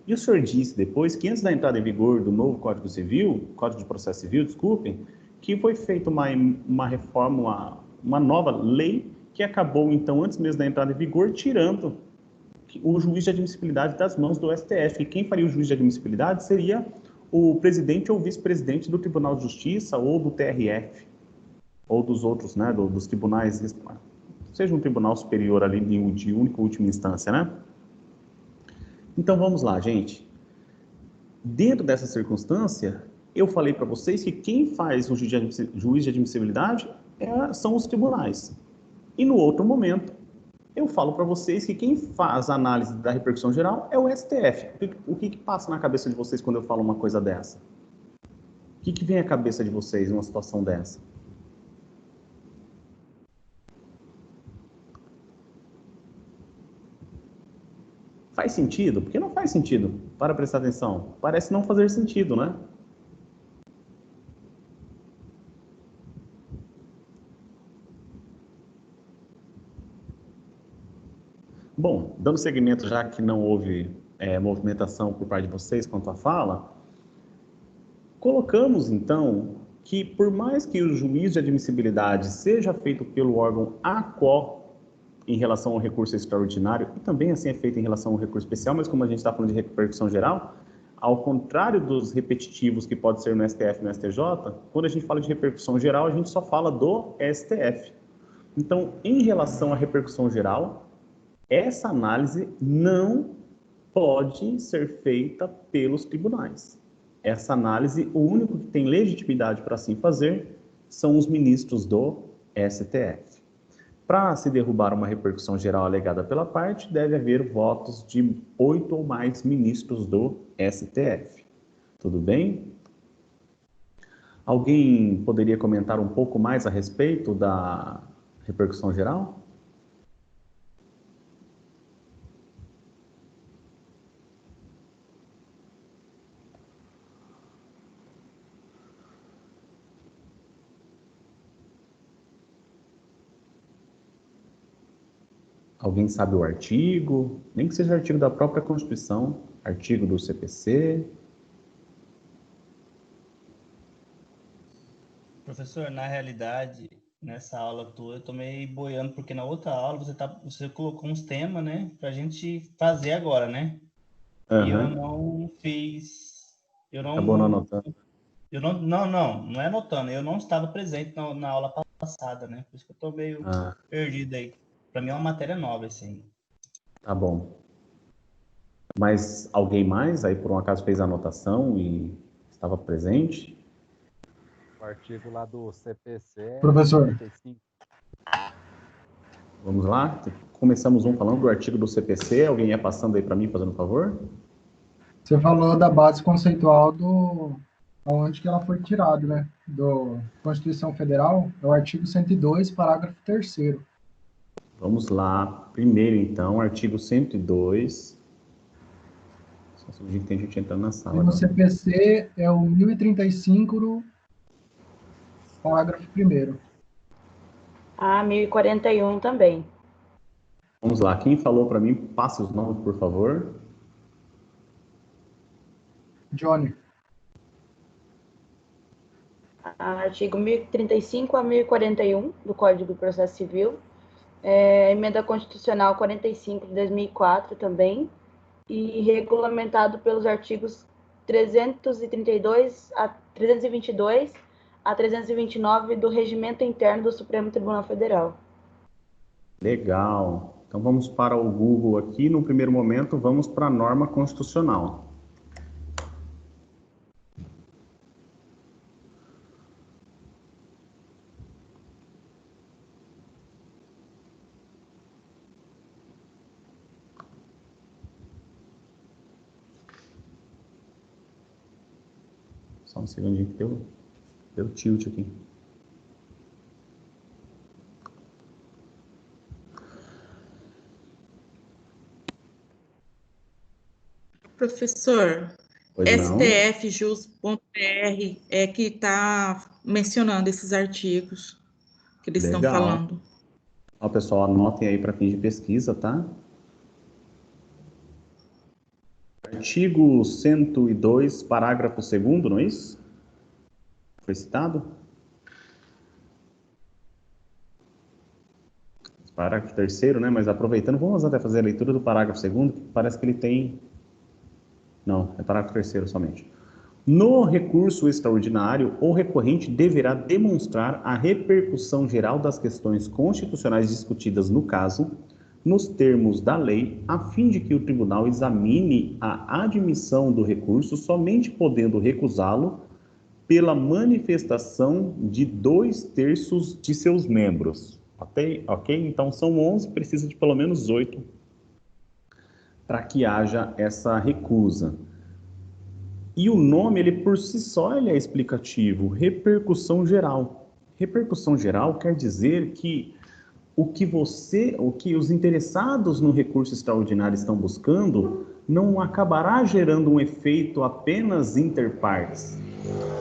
E o senhor disse depois que antes da entrada em vigor do novo Código de Processo Civil, desculpem, que foi feita uma reforma, uma nova lei que acabou, então, antes mesmo da entrada em vigor, tirando o juízo de admissibilidade das mãos do STF. E quem faria o juízo de admissibilidade seria o presidente ou vice-presidente do Tribunal de Justiça ou do TRF, ou dos outros, né, dos tribunais, seja um tribunal superior ali de única última instância, né? Então, vamos lá, gente. Dentro dessa circunstância, eu falei para vocês que quem faz o juiz de admissibilidade são os tribunais. E no outro momento, eu falo para vocês que quem faz a análise da repercussão geral é o STF. O que passa na cabeça de vocês quando eu falo uma coisa dessa? O que vem à cabeça de vocês numa situação dessa? Faz sentido? Porque não faz sentido. Para prestar atenção. Parece não fazer sentido, né? Bom, dando seguimento, já que não houve movimentação por parte de vocês quanto à fala, colocamos, então, que por mais que o juízo de admissibilidade seja feito pelo órgão ACO em relação ao recurso extraordinário, e também assim é feito em relação ao recurso especial, mas como a gente está falando de repercussão geral, ao contrário dos repetitivos que pode ser no STF e no STJ, quando a gente fala de repercussão geral, a gente só fala do STF. Então, em relação à repercussão geral, essa análise não pode ser feita pelos tribunais. Essa análise, o único que tem legitimidade para assim fazer são os ministros do STF. Para se derrubar uma repercussão geral alegada pela parte, deve haver votos de 8 ou mais ministros do STF. Tudo bem? Alguém poderia comentar um pouco mais a respeito da repercussão geral? Alguém sabe o artigo? Nem que seja artigo da própria Constituição, artigo do CPC. Professor, na realidade, nessa aula tua, eu tô meio boiando, porque na outra aula você colocou uns temas, né, pra gente fazer agora, né? E eu não fiz... Acabou não anotando. Não é anotando. Eu não estava presente na aula passada, né? Por isso que eu tô meio perdido aí. Para mim é uma matéria nova, assim. Tá bom. Mas alguém mais aí por um acaso fez a anotação e estava presente? O artigo lá do CPC. Professor. 35. Vamos lá? Começamos falando do artigo do CPC. Alguém ia passando aí para mim, fazendo um favor? Você falou da base conceitual onde que ela foi tirada, né? Do Constituição Federal, é o artigo 102, parágrafo 3º. Vamos lá. Primeiro, então, artigo 102. Só um segundinho que tem gente entrando na sala. E no CPC é o 1035, parágrafo 1º. Ah, 1041 também. Vamos lá. Quem falou para mim, passe os nomes, por favor. Johnny. Artigo 1035 a 1041 do Código do Processo Civil. Emenda Constitucional 45 de 2004 também, e regulamentado pelos artigos 332 a 322 a 329 do Regimento Interno do Supremo Tribunal Federal. Legal. Então vamos para o Google aqui. No primeiro momento, vamos para a norma constitucional. Só um segundinho que deu tilt aqui. Professor, stfjus.br é que está mencionando esses artigos que eles estão falando. Ó, pessoal, anotem aí para fins de pesquisa, tá? Artigo 102, parágrafo 2º, não é isso? Foi citado? Parágrafo 3º, né? Mas aproveitando, vamos até fazer a leitura do parágrafo 2º, que parece que ele tem... Não, é parágrafo 3º somente. No recurso extraordinário, o recorrente deverá demonstrar a repercussão geral das questões constitucionais discutidas no caso, nos termos da lei, a fim de que o tribunal examine a admissão do recurso, somente podendo recusá-lo pela manifestação de 2/3 de seus membros. Ok? Então, são 11, precisa de pelo menos 8 para que haja essa recusa. E o nome, ele por si só, ele é explicativo. Repercussão geral. Repercussão geral quer dizer que o que os interessados no recurso extraordinário estão buscando não acabará gerando um efeito apenas interpartes.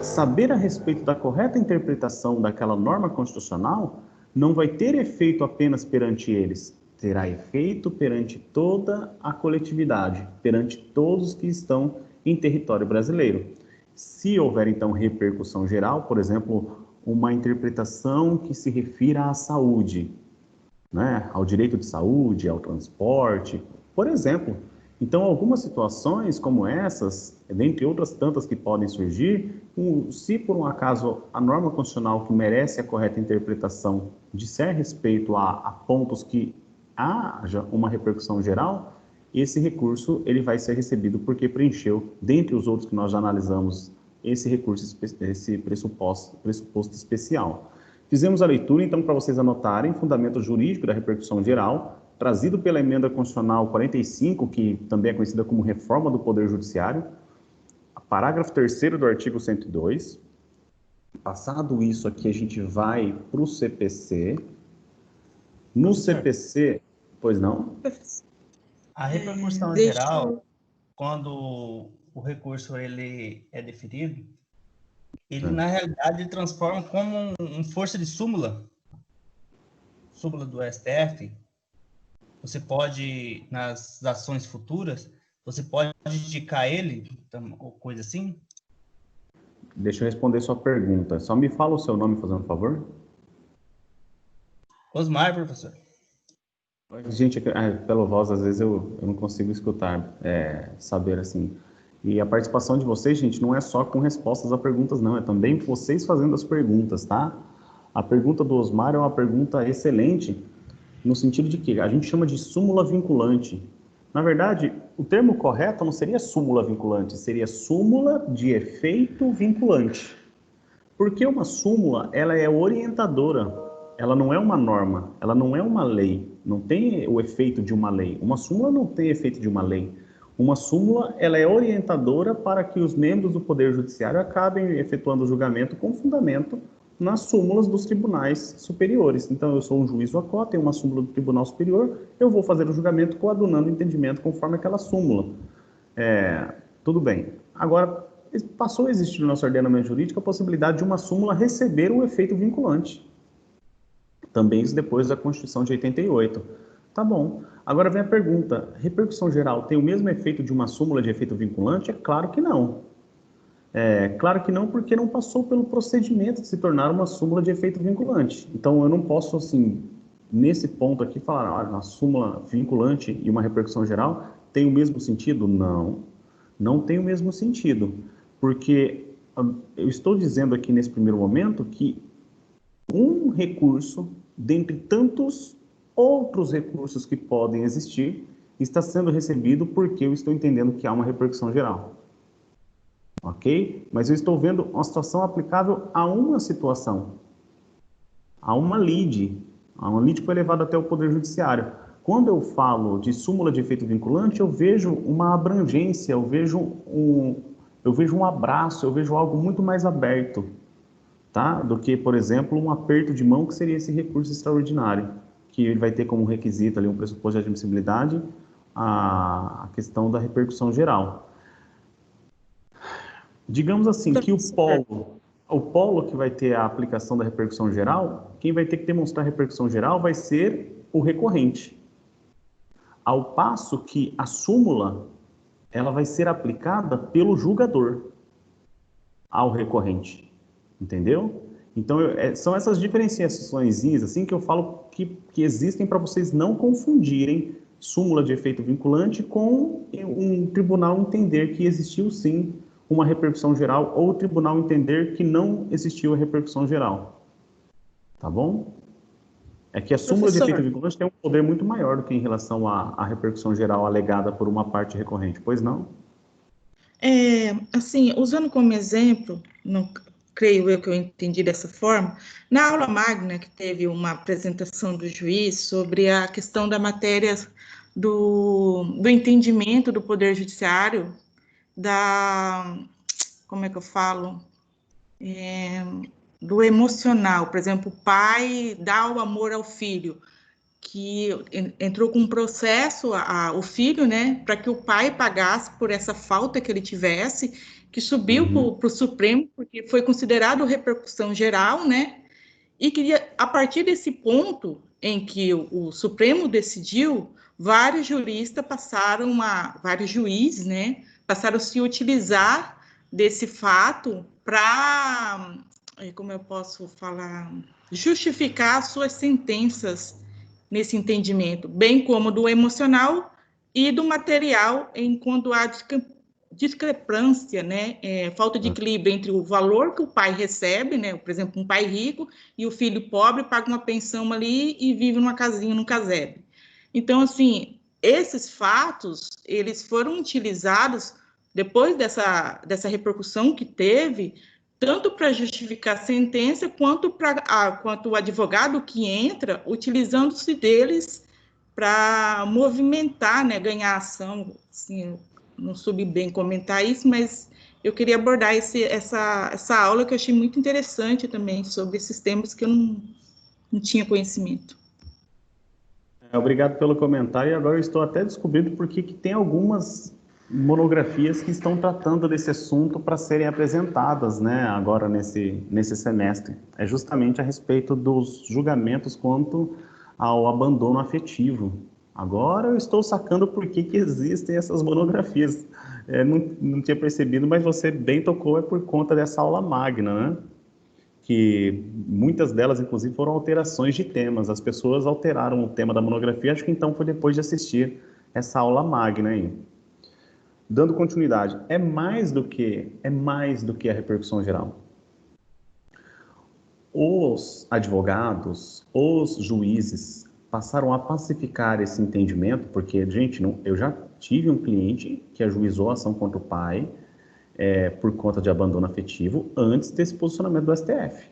Saber a respeito da correta interpretação daquela norma constitucional não vai ter efeito apenas perante eles, terá efeito perante toda a coletividade, perante todos que estão em território brasileiro. Se houver, então, repercussão geral, por exemplo, uma interpretação que se refira à saúde, né, ao direito de saúde, ao transporte, por exemplo. Então, algumas situações como essas, dentre outras tantas que podem surgir, se por um acaso a norma constitucional que merece a correta interpretação disser respeito a pontos que haja uma repercussão geral, esse recurso ele vai ser recebido porque preencheu, dentre os outros que nós já analisamos, esse recurso, esse pressuposto especial. Fizemos a leitura, então, para vocês anotarem, fundamento jurídico da repercussão geral, trazido pela Emenda Constitucional 45, que também é conhecida como Reforma do Poder Judiciário, parágrafo 3º do artigo 102. Passado isso aqui, a gente vai para o CPC. No CPC, pois não? A repercussão geral, quando o recurso ele é deferido, ele na realidade transforma como uma força de súmula do STF. Você pode, nas ações futuras, você pode indicar ele, ou coisa assim? Deixa eu responder sua pergunta. Só me fala o seu nome, fazendo um favor. Osmar, professor. Gente, pela voz, às vezes eu não consigo escutar, saber assim. E a participação de vocês, gente, não é só com respostas a perguntas, não. É também vocês fazendo as perguntas, tá? A pergunta do Osmar é uma pergunta excelente, no sentido de que a gente chama de súmula vinculante. Na verdade, o termo correto não seria súmula vinculante, seria súmula de efeito vinculante. Porque uma súmula, ela é orientadora, ela não é uma norma, ela não é uma lei, não tem o efeito de uma lei. Uma súmula não tem efeito de uma lei. Uma súmula, ela é orientadora para que os membros do Poder Judiciário acabem efetuando o julgamento com fundamento nas súmulas dos tribunais superiores. Então, eu sou um juiz do ACO, tenho uma súmula do Tribunal Superior, eu vou fazer o julgamento coadunando o entendimento conforme aquela súmula. Tudo bem. Agora, passou a existir no nosso ordenamento jurídico a possibilidade de uma súmula receber um efeito vinculante. Também isso depois da Constituição de 88. Tá bom. Agora vem a pergunta, repercussão geral tem o mesmo efeito de uma súmula de efeito vinculante? É claro que não. Claro que não, porque não passou pelo procedimento de se tornar uma súmula de efeito vinculante. Então, eu não posso, assim, nesse ponto aqui, falar, olha, uma súmula vinculante e uma repercussão geral tem o mesmo sentido? Não, não tem o mesmo sentido, porque eu estou dizendo aqui nesse primeiro momento que um recurso, dentre tantos outros recursos que podem existir, está sendo recebido porque eu estou entendendo que há uma repercussão geral. Ok? Mas eu estou vendo uma situação aplicável a uma situação, a uma lide que foi levada até o Poder Judiciário. Quando eu falo de súmula de efeito vinculante, eu vejo uma abrangência, eu vejo um abraço, eu vejo algo muito mais aberto, tá? Do que, por exemplo, um aperto de mão, que seria esse recurso extraordinário, que ele vai ter como requisito ali um pressuposto de admissibilidade a questão da repercussão geral. Digamos assim, que o polo que vai ter a aplicação da repercussão geral, quem vai ter que demonstrar a repercussão geral vai ser o recorrente. Ao passo que a súmula, ela vai ser aplicada pelo julgador ao recorrente, entendeu? Então, são essas diferenciações assim que eu falo que existem para vocês não confundirem súmula de efeito vinculante com um tribunal entender que existiu sim uma repercussão geral ou o tribunal entender que não existiu a repercussão geral. Tá bom? É que a súmula de efeito vinculante tem um poder muito maior do que em relação à repercussão geral alegada por uma parte recorrente, pois não? Assim, usando como exemplo, creio eu que eu entendi dessa forma, na aula magna que teve uma apresentação do juiz sobre a questão da matéria do entendimento do Poder Judiciário, como é que eu falo? Do emocional, por exemplo, o pai dá o amor ao filho, que entrou com um processo, o filho, né, para que o pai pagasse por essa falta que ele tivesse, que subiu para o Supremo, porque foi considerado repercussão geral, né, e queria, a partir desse ponto em que o Supremo decidiu, vários juristas vários juízes, né, passaram a se utilizar desse fato para, como eu posso falar, justificar suas sentenças nesse entendimento, bem como do emocional e do material, enquanto há discrepância, né, falta de equilíbrio entre o valor que o pai recebe, né, por exemplo, um pai rico e o filho pobre paga uma pensão ali e vive numa casinha, num casebre. Então, assim, esses fatos, eles foram utilizados depois dessa repercussão que teve, tanto para justificar a sentença, quanto o advogado que entra, utilizando-se deles para movimentar, né, ganhar ação. Assim, não soube bem comentar isso, mas eu queria abordar essa aula que eu achei muito interessante também, sobre esses temas que eu não tinha conhecimento. Obrigado pelo comentário, e agora eu estou até descobrindo por que tem algumas monografias que estão tratando desse assunto para serem apresentadas, né, agora nesse semestre. É justamente a respeito dos julgamentos quanto ao abandono afetivo. Agora eu estou sacando por que existem essas monografias. Não tinha percebido, mas você bem tocou, é por conta dessa aula magna, né? Que muitas delas, inclusive, foram alterações de temas. As pessoas alteraram o tema da monografia, acho que então foi depois de assistir essa aula magna aí. Dando continuidade, é mais do que a repercussão geral. Os advogados, os juízes passaram a pacificar esse entendimento, porque, gente, eu já tive um cliente que ajuizou a ação contra o pai por conta de abandono afetivo antes desse posicionamento do STF.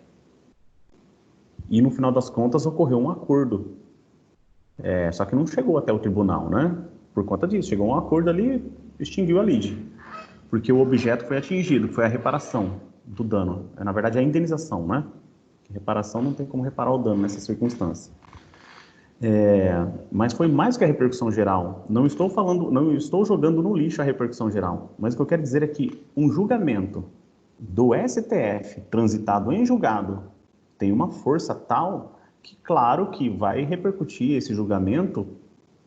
E, no final das contas, ocorreu um acordo. Só que não chegou até o tribunal, né? Por conta disso, chegou um acordo ali, extinguiu a lide. Porque o objeto foi atingido, foi a reparação do dano. Na verdade, a indenização, né? Reparação não tem como reparar o dano nessa circunstância. Mas foi mais que a repercussão geral. Não estou jogando no lixo a repercussão geral. Mas o que eu quero dizer é que um julgamento do STF transitado em julgado tem uma força tal que, claro, que vai repercutir esse julgamento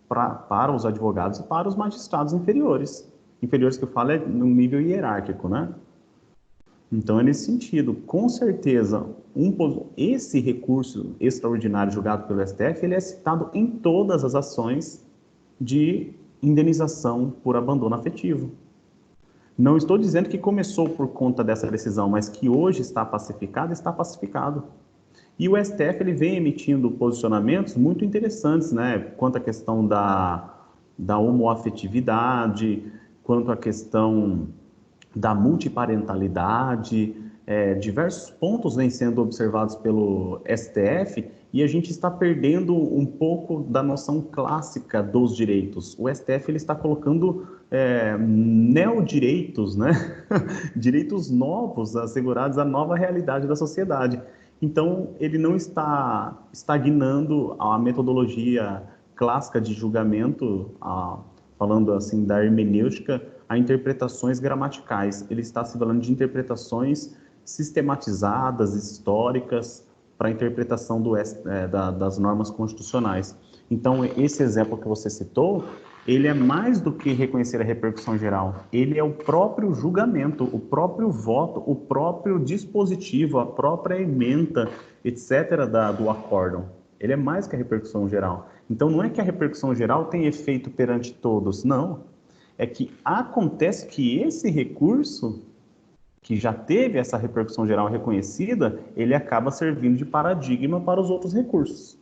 para os advogados e para os magistrados inferiores. Inferiores que eu falo é no nível hierárquico, né? Então, é nesse sentido, com certeza, esse recurso extraordinário julgado pelo STF, ele é citado em todas as ações de indenização por abandono afetivo. Não estou dizendo que começou por conta dessa decisão, mas que hoje está pacificado. E o STF ele vem emitindo posicionamentos muito interessantes, né? Quanto à questão da homoafetividade, quanto à questão da multiparentalidade, diversos pontos vêm sendo observados pelo STF e a gente está perdendo um pouco da noção clássica dos direitos. O STF ele está colocando neodireitos, né? Direitos novos assegurados à nova realidade da sociedade. Então, ele não está estagnando a metodologia clássica de julgamento, falando assim da hermenêutica, a interpretações gramaticais. Ele está se valendo de interpretações sistematizadas, históricas, para a interpretação das normas constitucionais. Então, esse exemplo que você citou, ele é mais do que reconhecer a repercussão geral. Ele é o próprio julgamento, o próprio voto, o próprio dispositivo, a própria ementa, etc., do acórdão. Ele é mais que a repercussão geral. Então, não é que a repercussão geral tem efeito perante todos, não. É que acontece que esse recurso, que já teve essa repercussão geral reconhecida, ele acaba servindo de paradigma para os outros recursos.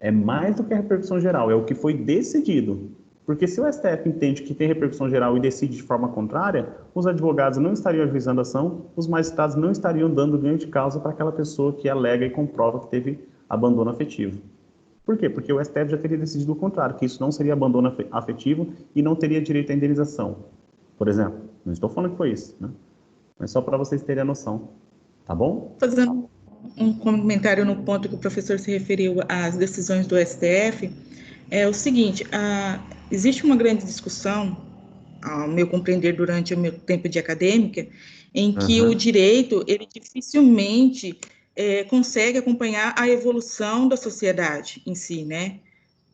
É mais do que a repercussão geral, é o que foi decidido. Porque se o STF entende que tem repercussão geral e decide de forma contrária, os advogados não estariam ajuizando a ação, os magistrados não estariam dando ganho de causa para aquela pessoa que alega e comprova que teve abandono afetivo. Por quê? Porque o STF já teria decidido o contrário, que isso não seria abandono afetivo e não teria direito à indenização. Por exemplo, não estou falando que foi isso, né? Mas só para vocês terem a noção, tá bom? Fazendo um comentário no ponto que o professor se referiu às decisões do STF, é o seguinte, existe uma grande discussão, ao meu compreender, durante o meu tempo de acadêmica, em que o direito, ele dificilmente consegue acompanhar a evolução da sociedade em si, né?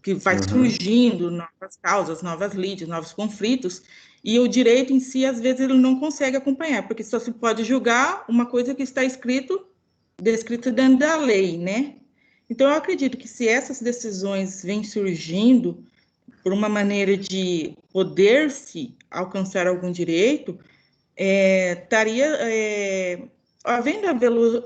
Que vai surgindo novas causas, novas lides, novos conflitos, e o direito em si, às vezes, ele não consegue acompanhar, porque só se pode julgar uma coisa que está descrito dentro da lei, né? Então, eu acredito que se essas decisões vêm surgindo por uma maneira de poder-se alcançar algum direito, estaria havendo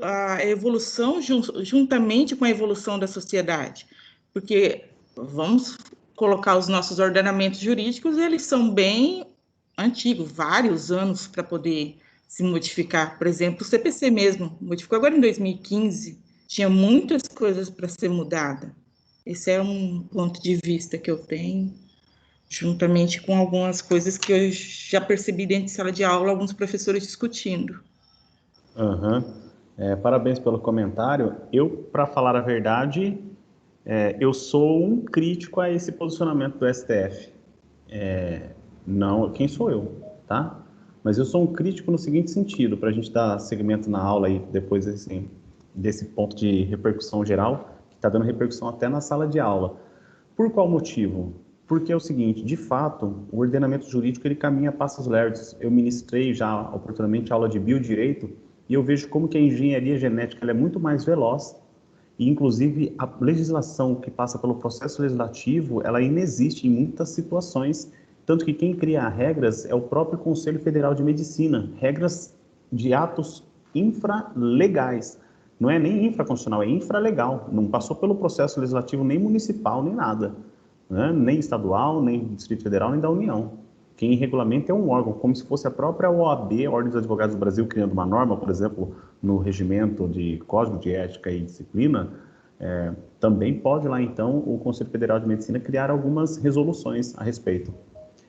a evolução juntamente com a evolução da sociedade, porque vamos colocar os nossos ordenamentos jurídicos, eles são bem antigos, vários anos para poder se modificar. Por exemplo, o CPC mesmo, modificou agora em 2015, tinha muitas coisas para ser mudada. Esse é um ponto de vista que eu tenho, juntamente com algumas coisas que eu já percebi dentro de sala de aula, alguns professores discutindo. Parabéns pelo comentário. Eu, para falar a verdade, eu sou um crítico a esse posicionamento do STF. Não, quem sou eu, tá? Mas eu sou um crítico no seguinte sentido, para a gente dar segmento na aula aí, depois assim, desse ponto de repercussão geral, que está dando repercussão até na sala de aula. Por qual motivo? Porque é o seguinte, de fato, o ordenamento jurídico ele caminha a passos lerdos. Eu ministrei já oportunamente a aula de biodireito e eu vejo como que a engenharia genética ela é muito mais veloz e, inclusive, a legislação que passa pelo processo legislativo, ela inexiste em muitas situações, tanto que quem cria regras é o próprio Conselho Federal de Medicina, regras de atos infralegais. Não é nem infraconstitucional, é infralegal. Não passou pelo processo legislativo nem municipal, nem nada. Né? Nem estadual, nem do Distrito Federal, nem da União. Quem regulamenta é um órgão, como se fosse a própria OAB, a Ordem dos Advogados do Brasil, criando uma norma, por exemplo, no regimento de Código de Ética e Disciplina, também pode lá, então, o Conselho Federal de Medicina criar algumas resoluções a respeito.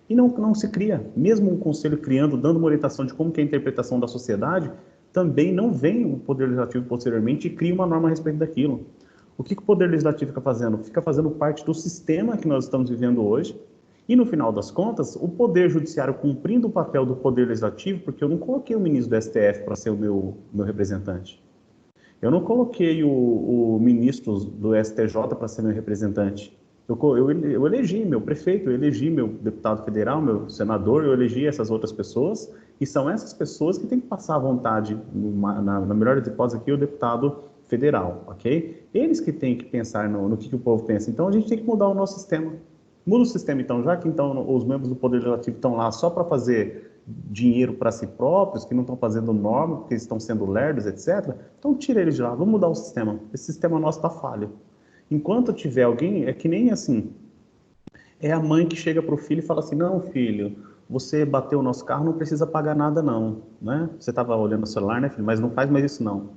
E não se cria, mesmo o Conselho criando, dando uma orientação de como que é a interpretação da sociedade, também não vem o Poder Legislativo posteriormente e cria uma norma a respeito daquilo. O que o Poder Legislativo fica fazendo? Fica fazendo parte do sistema que nós estamos vivendo hoje, e no final das contas, o Poder Judiciário cumprindo o papel do Poder Legislativo, porque eu não coloquei o ministro do STF para ser o meu representante. Eu não coloquei o ministro do STJ para ser meu representante. Eu elegi meu prefeito, eu elegi meu deputado federal, meu senador, eu elegi essas outras pessoas, e são essas pessoas que têm que passar à vontade, na melhor das hipóteses aqui, o deputado federal, ok? Eles que têm que pensar no que o povo pensa. Então, a gente tem que mudar o nosso sistema. Muda o sistema, então, já que então, os membros do Poder Legislativo estão lá só para fazer dinheiro para si próprios, que não estão fazendo norma, porque eles estão sendo lerdos, etc., então tira eles de lá, vamos mudar o sistema. Esse sistema nosso está falho. Enquanto tiver alguém, é que nem assim, é a mãe que chega para o filho e fala assim, não, filho, você bateu o nosso carro, não precisa pagar nada não, né? Você estava olhando o celular, né, filho? Mas não faz mais isso não.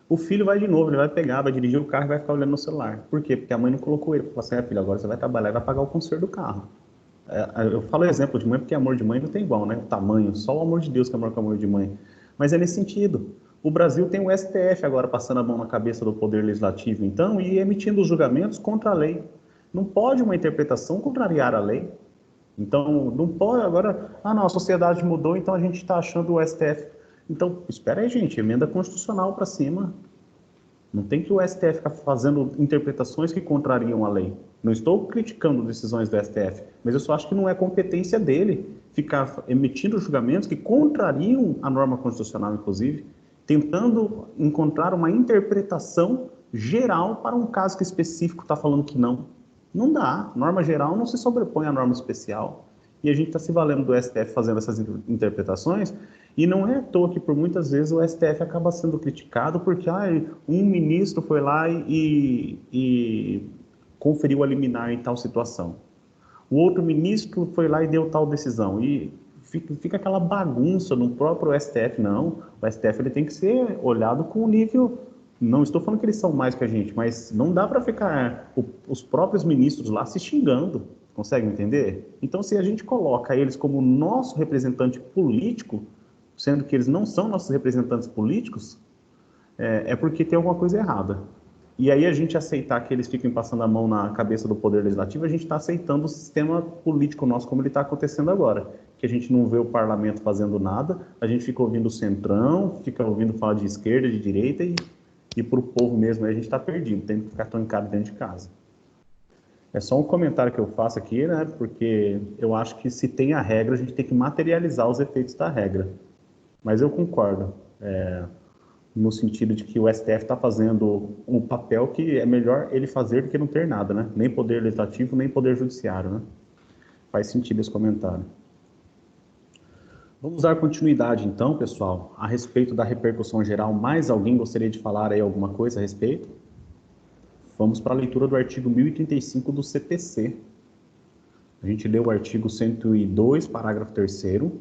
O filho vai de novo, ele vai pegar, vai dirigir o carro e vai ficar olhando no celular. Por quê? Porque a mãe não colocou ele. Fala assim, filho, agora você vai trabalhar e vai pagar o conserto do carro. Eu falo exemplo de mãe porque amor de mãe não tem igual, né? O tamanho, só o amor de Deus que é maior que o amor de mãe. Mas é nesse sentido. O Brasil tem o STF agora passando a mão na cabeça do Poder Legislativo, então, e emitindo os julgamentos contra a lei. Não pode uma interpretação contrariar a lei. Então, não pode agora, não, a sociedade mudou, então a gente está achando o STF. Então, espera aí, gente, emenda constitucional para cima. Não tem que o STF ficar fazendo interpretações que contrariam a lei. Não estou criticando decisões do STF, mas eu só acho que não é competência dele ficar emitindo julgamentos que contrariam a norma constitucional, inclusive, tentando encontrar uma interpretação geral para um caso que específico está falando que não. Não dá. Norma geral não se sobrepõe à norma especial. E a gente está se valendo do STF fazendo essas interpretações, e não é à toa que por muitas vezes o STF acaba sendo criticado porque um ministro foi lá e conferiu a liminar em tal situação. o outro ministro foi lá e deu tal decisão. E fica aquela bagunça no próprio STF. Não, o STF ele tem que ser olhado com o nível... Não estou falando que eles são mais que a gente, mas não dá para ficar os próprios ministros lá se xingando. Consegue entender? Então, se a gente coloca eles como nosso representante político, sendo que eles não são nossos representantes políticos, é porque tem alguma coisa errada. E aí a gente aceitar que eles fiquem passando a mão na cabeça do Poder Legislativo, a gente está aceitando o sistema político nosso como ele está acontecendo agora. Que a gente não vê o parlamento fazendo nada, a gente fica ouvindo o centrão, fica ouvindo falar de esquerda, de direita, e para o povo mesmo aí a gente está perdido, tem que ficar trancado dentro de casa. É só um comentário que eu faço aqui, né? Porque eu acho que se tem a regra, a gente tem que materializar os efeitos da regra. Mas eu concordo, no sentido de que o STF está fazendo um papel que é melhor ele fazer do que não ter nada, né? Nem poder legislativo, nem poder judiciário, né? Faz sentido esse comentário. Vamos dar continuidade, então, pessoal, a respeito da repercussão geral. Mais alguém gostaria de falar aí alguma coisa a respeito? Vamos para a leitura do artigo 1035 do CPC. A gente leu o artigo 102, parágrafo 3º.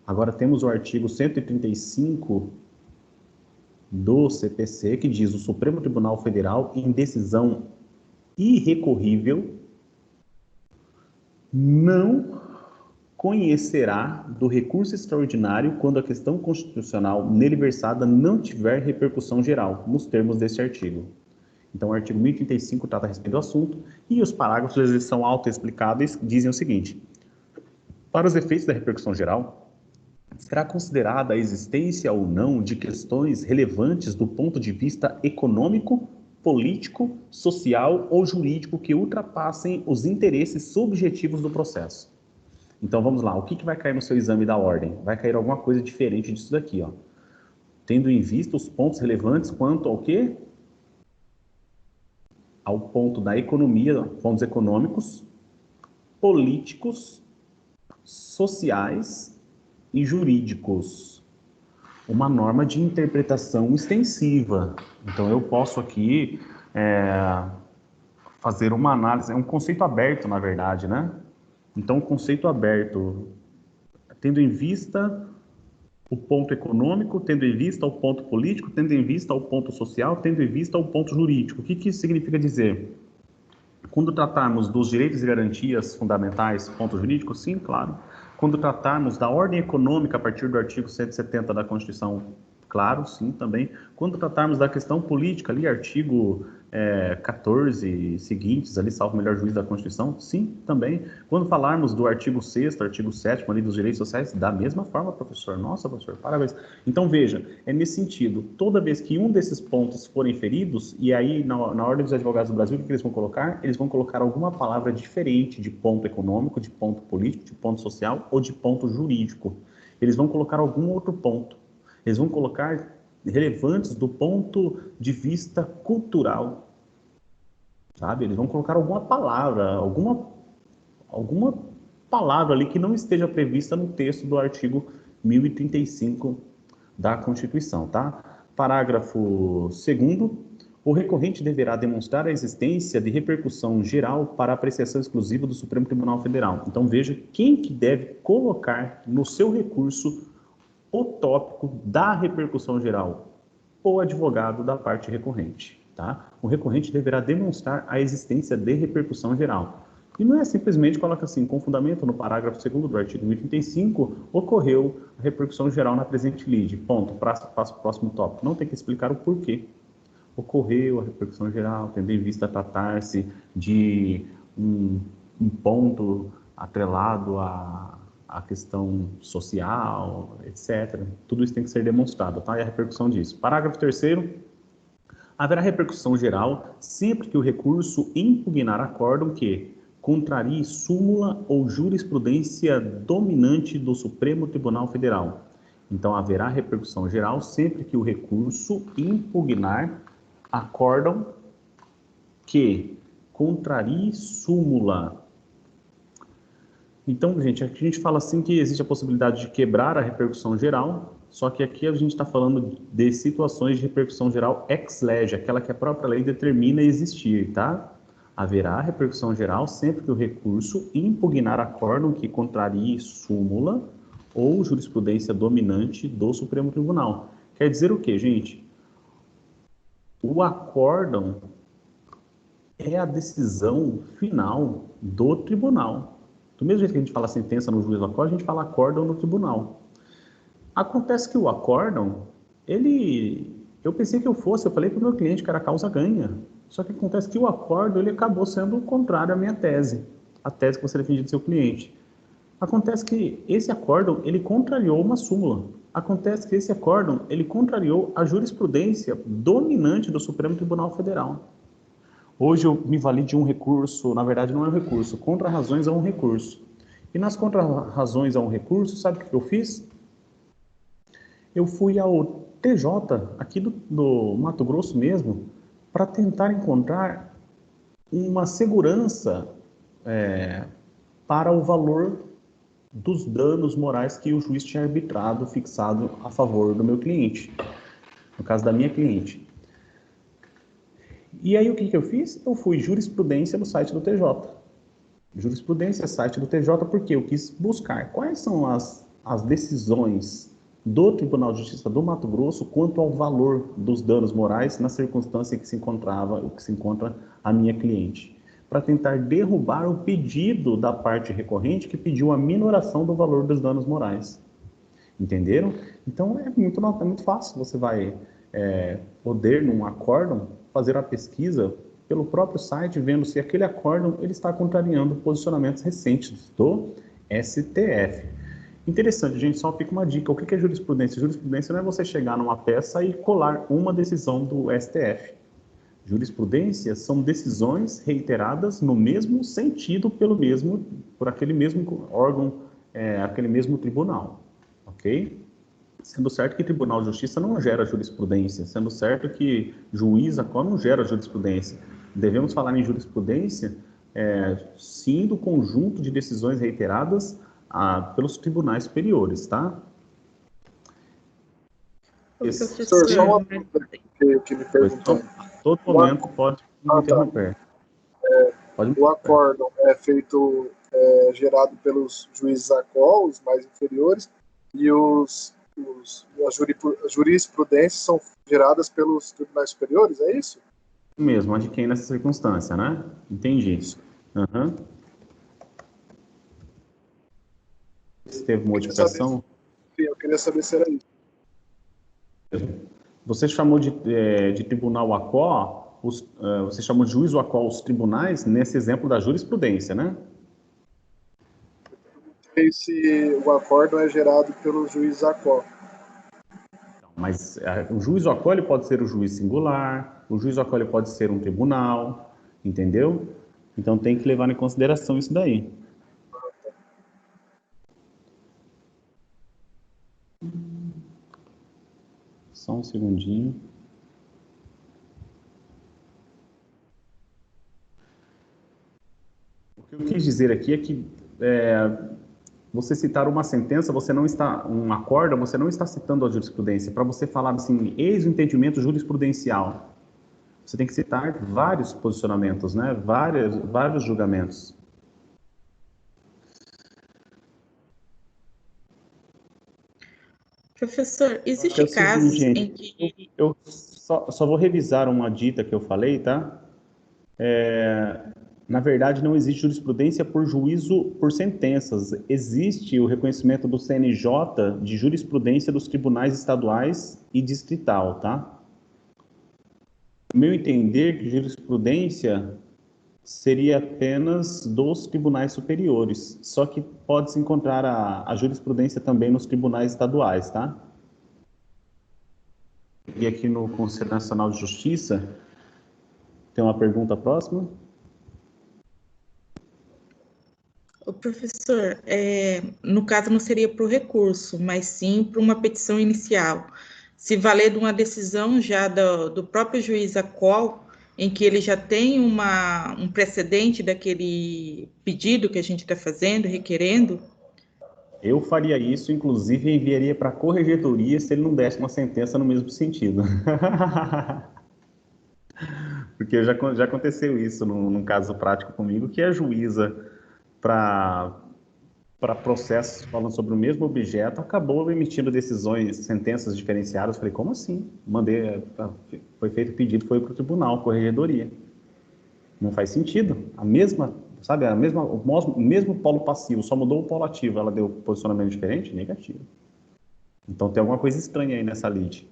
Agora temos o artigo 135 do CPC, que diz: o Supremo Tribunal Federal, em decisão irrecorrível, não conhecerá do recurso extraordinário quando a questão constitucional nele versada não tiver repercussão geral, nos termos deste artigo. Então, o artigo 1035 trata a respeito do assunto, e os parágrafos eles são autoexplicáveis, dizem o seguinte: para os efeitos da repercussão geral, será considerada a existência ou não de questões relevantes do ponto de vista econômico, político, social ou jurídico que ultrapassem os interesses subjetivos do processo. Então, vamos lá. O que vai cair no seu exame da ordem? Vai cair alguma coisa diferente disso daqui, ó. Tendo em vista os pontos relevantes quanto ao quê? Ao ponto da economia, pontos econômicos, políticos, sociais e jurídicos. Uma norma de interpretação extensiva. Então, eu posso aqui fazer uma análise, é um conceito aberto, na verdade, né? Então, o conceito aberto, tendo em vista o ponto econômico, tendo em vista o ponto político, tendo em vista o ponto social, tendo em vista o ponto jurídico. O que isso significa dizer? Quando tratarmos dos direitos e garantias fundamentais, ponto jurídico, sim, claro. Quando tratarmos da ordem econômica a partir do artigo 170 da Constituição, claro, sim, também. Quando tratarmos da questão política, ali, artigo 14 seguintes, ali, salvo o melhor juízo da Constituição, sim, também. Quando falarmos do artigo 6º, artigo 7º, ali, dos direitos sociais, da mesma forma, professor. Nossa, professor, parabéns. Então, veja, é nesse sentido, toda vez que um desses pontos forem feridos, e aí, na Ordem dos Advogados do Brasil, o que eles vão colocar? Eles vão colocar alguma palavra diferente de ponto econômico, de ponto político, de ponto social ou de ponto jurídico. Eles vão colocar algum outro ponto. Eles vão colocar relevantes do ponto de vista cultural, sabe? Eles vão colocar alguma palavra ali que não esteja prevista no texto do artigo 1035 da Constituição, tá? Parágrafo 2º, o recorrente deverá demonstrar a existência de repercussão geral para apreciação exclusiva do Supremo Tribunal Federal. Então, veja quem que deve colocar no seu recurso o tópico da repercussão geral: o advogado da parte recorrente, tá? O recorrente deverá demonstrar a existência de repercussão geral. E não é simplesmente coloca assim, com fundamento no parágrafo 2º do artigo 1035, ocorreu a repercussão geral na presente lide. Ponto, passo o próximo tópico. Não tem que explicar o porquê. Ocorreu a repercussão geral, tendo em vista tratar-se de um ponto atrelado a questão social, etc. Tudo isso tem que ser demonstrado, tá? E a repercussão disso. Parágrafo 3º. Haverá repercussão geral sempre que o recurso impugnar acórdão que contrarie súmula ou jurisprudência dominante do Supremo Tribunal Federal. Então, haverá repercussão geral sempre que o recurso impugnar acórdão que contrarie súmula. Então, gente, aqui a gente fala assim que existe a possibilidade de quebrar a repercussão geral, só que aqui a gente está falando de situações de repercussão geral ex lege, aquela que a própria lei determina existir, tá? Haverá repercussão geral sempre que o recurso impugnar acórdão que contrarie súmula ou jurisprudência dominante do Supremo Tribunal. Quer dizer o quê, gente? O acórdão é a decisão final do tribunal. Do mesmo jeito que a gente fala sentença no juiz do acórdão, a gente fala acórdão no tribunal. Acontece que o acórdão, eu pensei que eu falei para o meu cliente que era causa ganha. Só que acontece que o acórdão, ele acabou sendo contrário à minha tese, a tese que você defendia do seu cliente. Acontece que esse acórdão, ele contrariou uma súmula. Acontece que esse acórdão, ele contrariou a jurisprudência dominante do Supremo Tribunal Federal. Hoje eu me vali de um recurso, na verdade não é um recurso, contra-razões a um recurso. E nas contra-razões a um recurso, sabe o que eu fiz? Eu fui ao TJ, aqui do Mato Grosso mesmo, para tentar encontrar uma segurança para o valor dos danos morais que o juiz tinha arbitrado, fixado a favor do meu cliente, no caso da minha cliente. E aí o que eu fiz? Eu fui jurisprudência no site do TJ. Jurisprudência, site do TJ, porque eu quis buscar quais são as decisões do Tribunal de Justiça do Mato Grosso quanto ao valor dos danos morais na circunstância em que se encontra a minha cliente, para tentar derrubar o pedido da parte recorrente que pediu a minoração do valor dos danos morais. Entenderam? Então é muito fácil, você vai poder, num acórdão, fazer a pesquisa pelo próprio site, vendo se aquele acórdão ele está contrariando posicionamentos recentes do STF. Interessante, gente, só fica uma dica. O que é jurisprudência? Jurisprudência não é você chegar numa peça e colar uma decisão do STF. Jurisprudência são decisões reiteradas no mesmo sentido por aquele mesmo órgão, aquele mesmo tribunal, ok? Sendo certo que Tribunal de Justiça não gera jurisprudência, sendo certo que juiz não gera jurisprudência. Devemos falar em jurisprudência, sim, do conjunto de decisões reiteradas pelos tribunais superiores, tá? Professor, só uma dúvida que me perguntou. A todo momento pode me interromper. O acórdão é feito, gerado pelos juízes ACOL, os mais inferiores, e as jurisprudências são geradas pelos tribunais superiores, é isso? Mesmo, a de quem nessa circunstância, né? Entendi isso. Uhum. Se teve modificação? Eu queria saber se era isso. Você chamou de tribunal ACO, você chamou de juiz ACO os tribunais, nesse exemplo da jurisprudência, né? Eu perguntei se o acórdão é gerado pelo juiz ACO. Mas o juiz ACO ele pode ser o juiz singular, o juiz ACO ele pode ser um tribunal, entendeu? Então tem que levar em consideração isso daí. Só um segundinho. O que eu quis dizer aqui é que você citar uma sentença, um acórdão, você não está citando a jurisprudência. Para você falar assim, eis o entendimento jurisprudencial, você tem que citar vários posicionamentos, né? Vários julgamentos. Professor, existe casos em que... Eu só vou revisar uma dita que eu falei, tá? Na verdade, não existe jurisprudência por juízo por sentenças. Existe o reconhecimento do CNJ de jurisprudência dos tribunais estaduais e distrital, tá? No meu entender, que jurisprudência seria apenas dos tribunais superiores, só que pode-se encontrar a jurisprudência também nos tribunais estaduais, tá? E aqui no Conselho Nacional de Justiça, tem uma pergunta próxima? O professor, no caso não seria para o recurso, mas sim para uma petição inicial. Se valer de uma decisão já do próprio juiz ACOL, em que ele já tem um precedente daquele pedido que a gente está fazendo, requerendo? Eu faria isso, inclusive enviaria para a corregedoria se ele não desse uma sentença no mesmo sentido. Porque já aconteceu isso num caso prático comigo, que a juíza, para processos falando sobre o mesmo objeto, acabou emitindo sentenças diferenciadas. Falei, como assim? Foi feito pedido, foi para o tribunal, corregedoria. Não faz sentido. O mesmo polo passivo, só mudou o polo ativo, ela deu posicionamento diferente? Negativo. Então tem alguma coisa estranha aí nessa lide.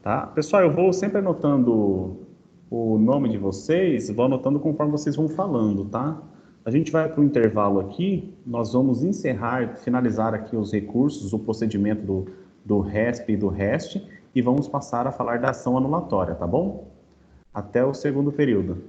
Tá? Pessoal, eu vou sempre anotando o nome de vocês, vou anotando conforme vocês vão falando, tá? A gente vai para o intervalo aqui, nós vamos finalizar aqui os recursos, o procedimento do RESP e do REST, e vamos passar a falar da ação anulatória, tá bom? Até o segundo período.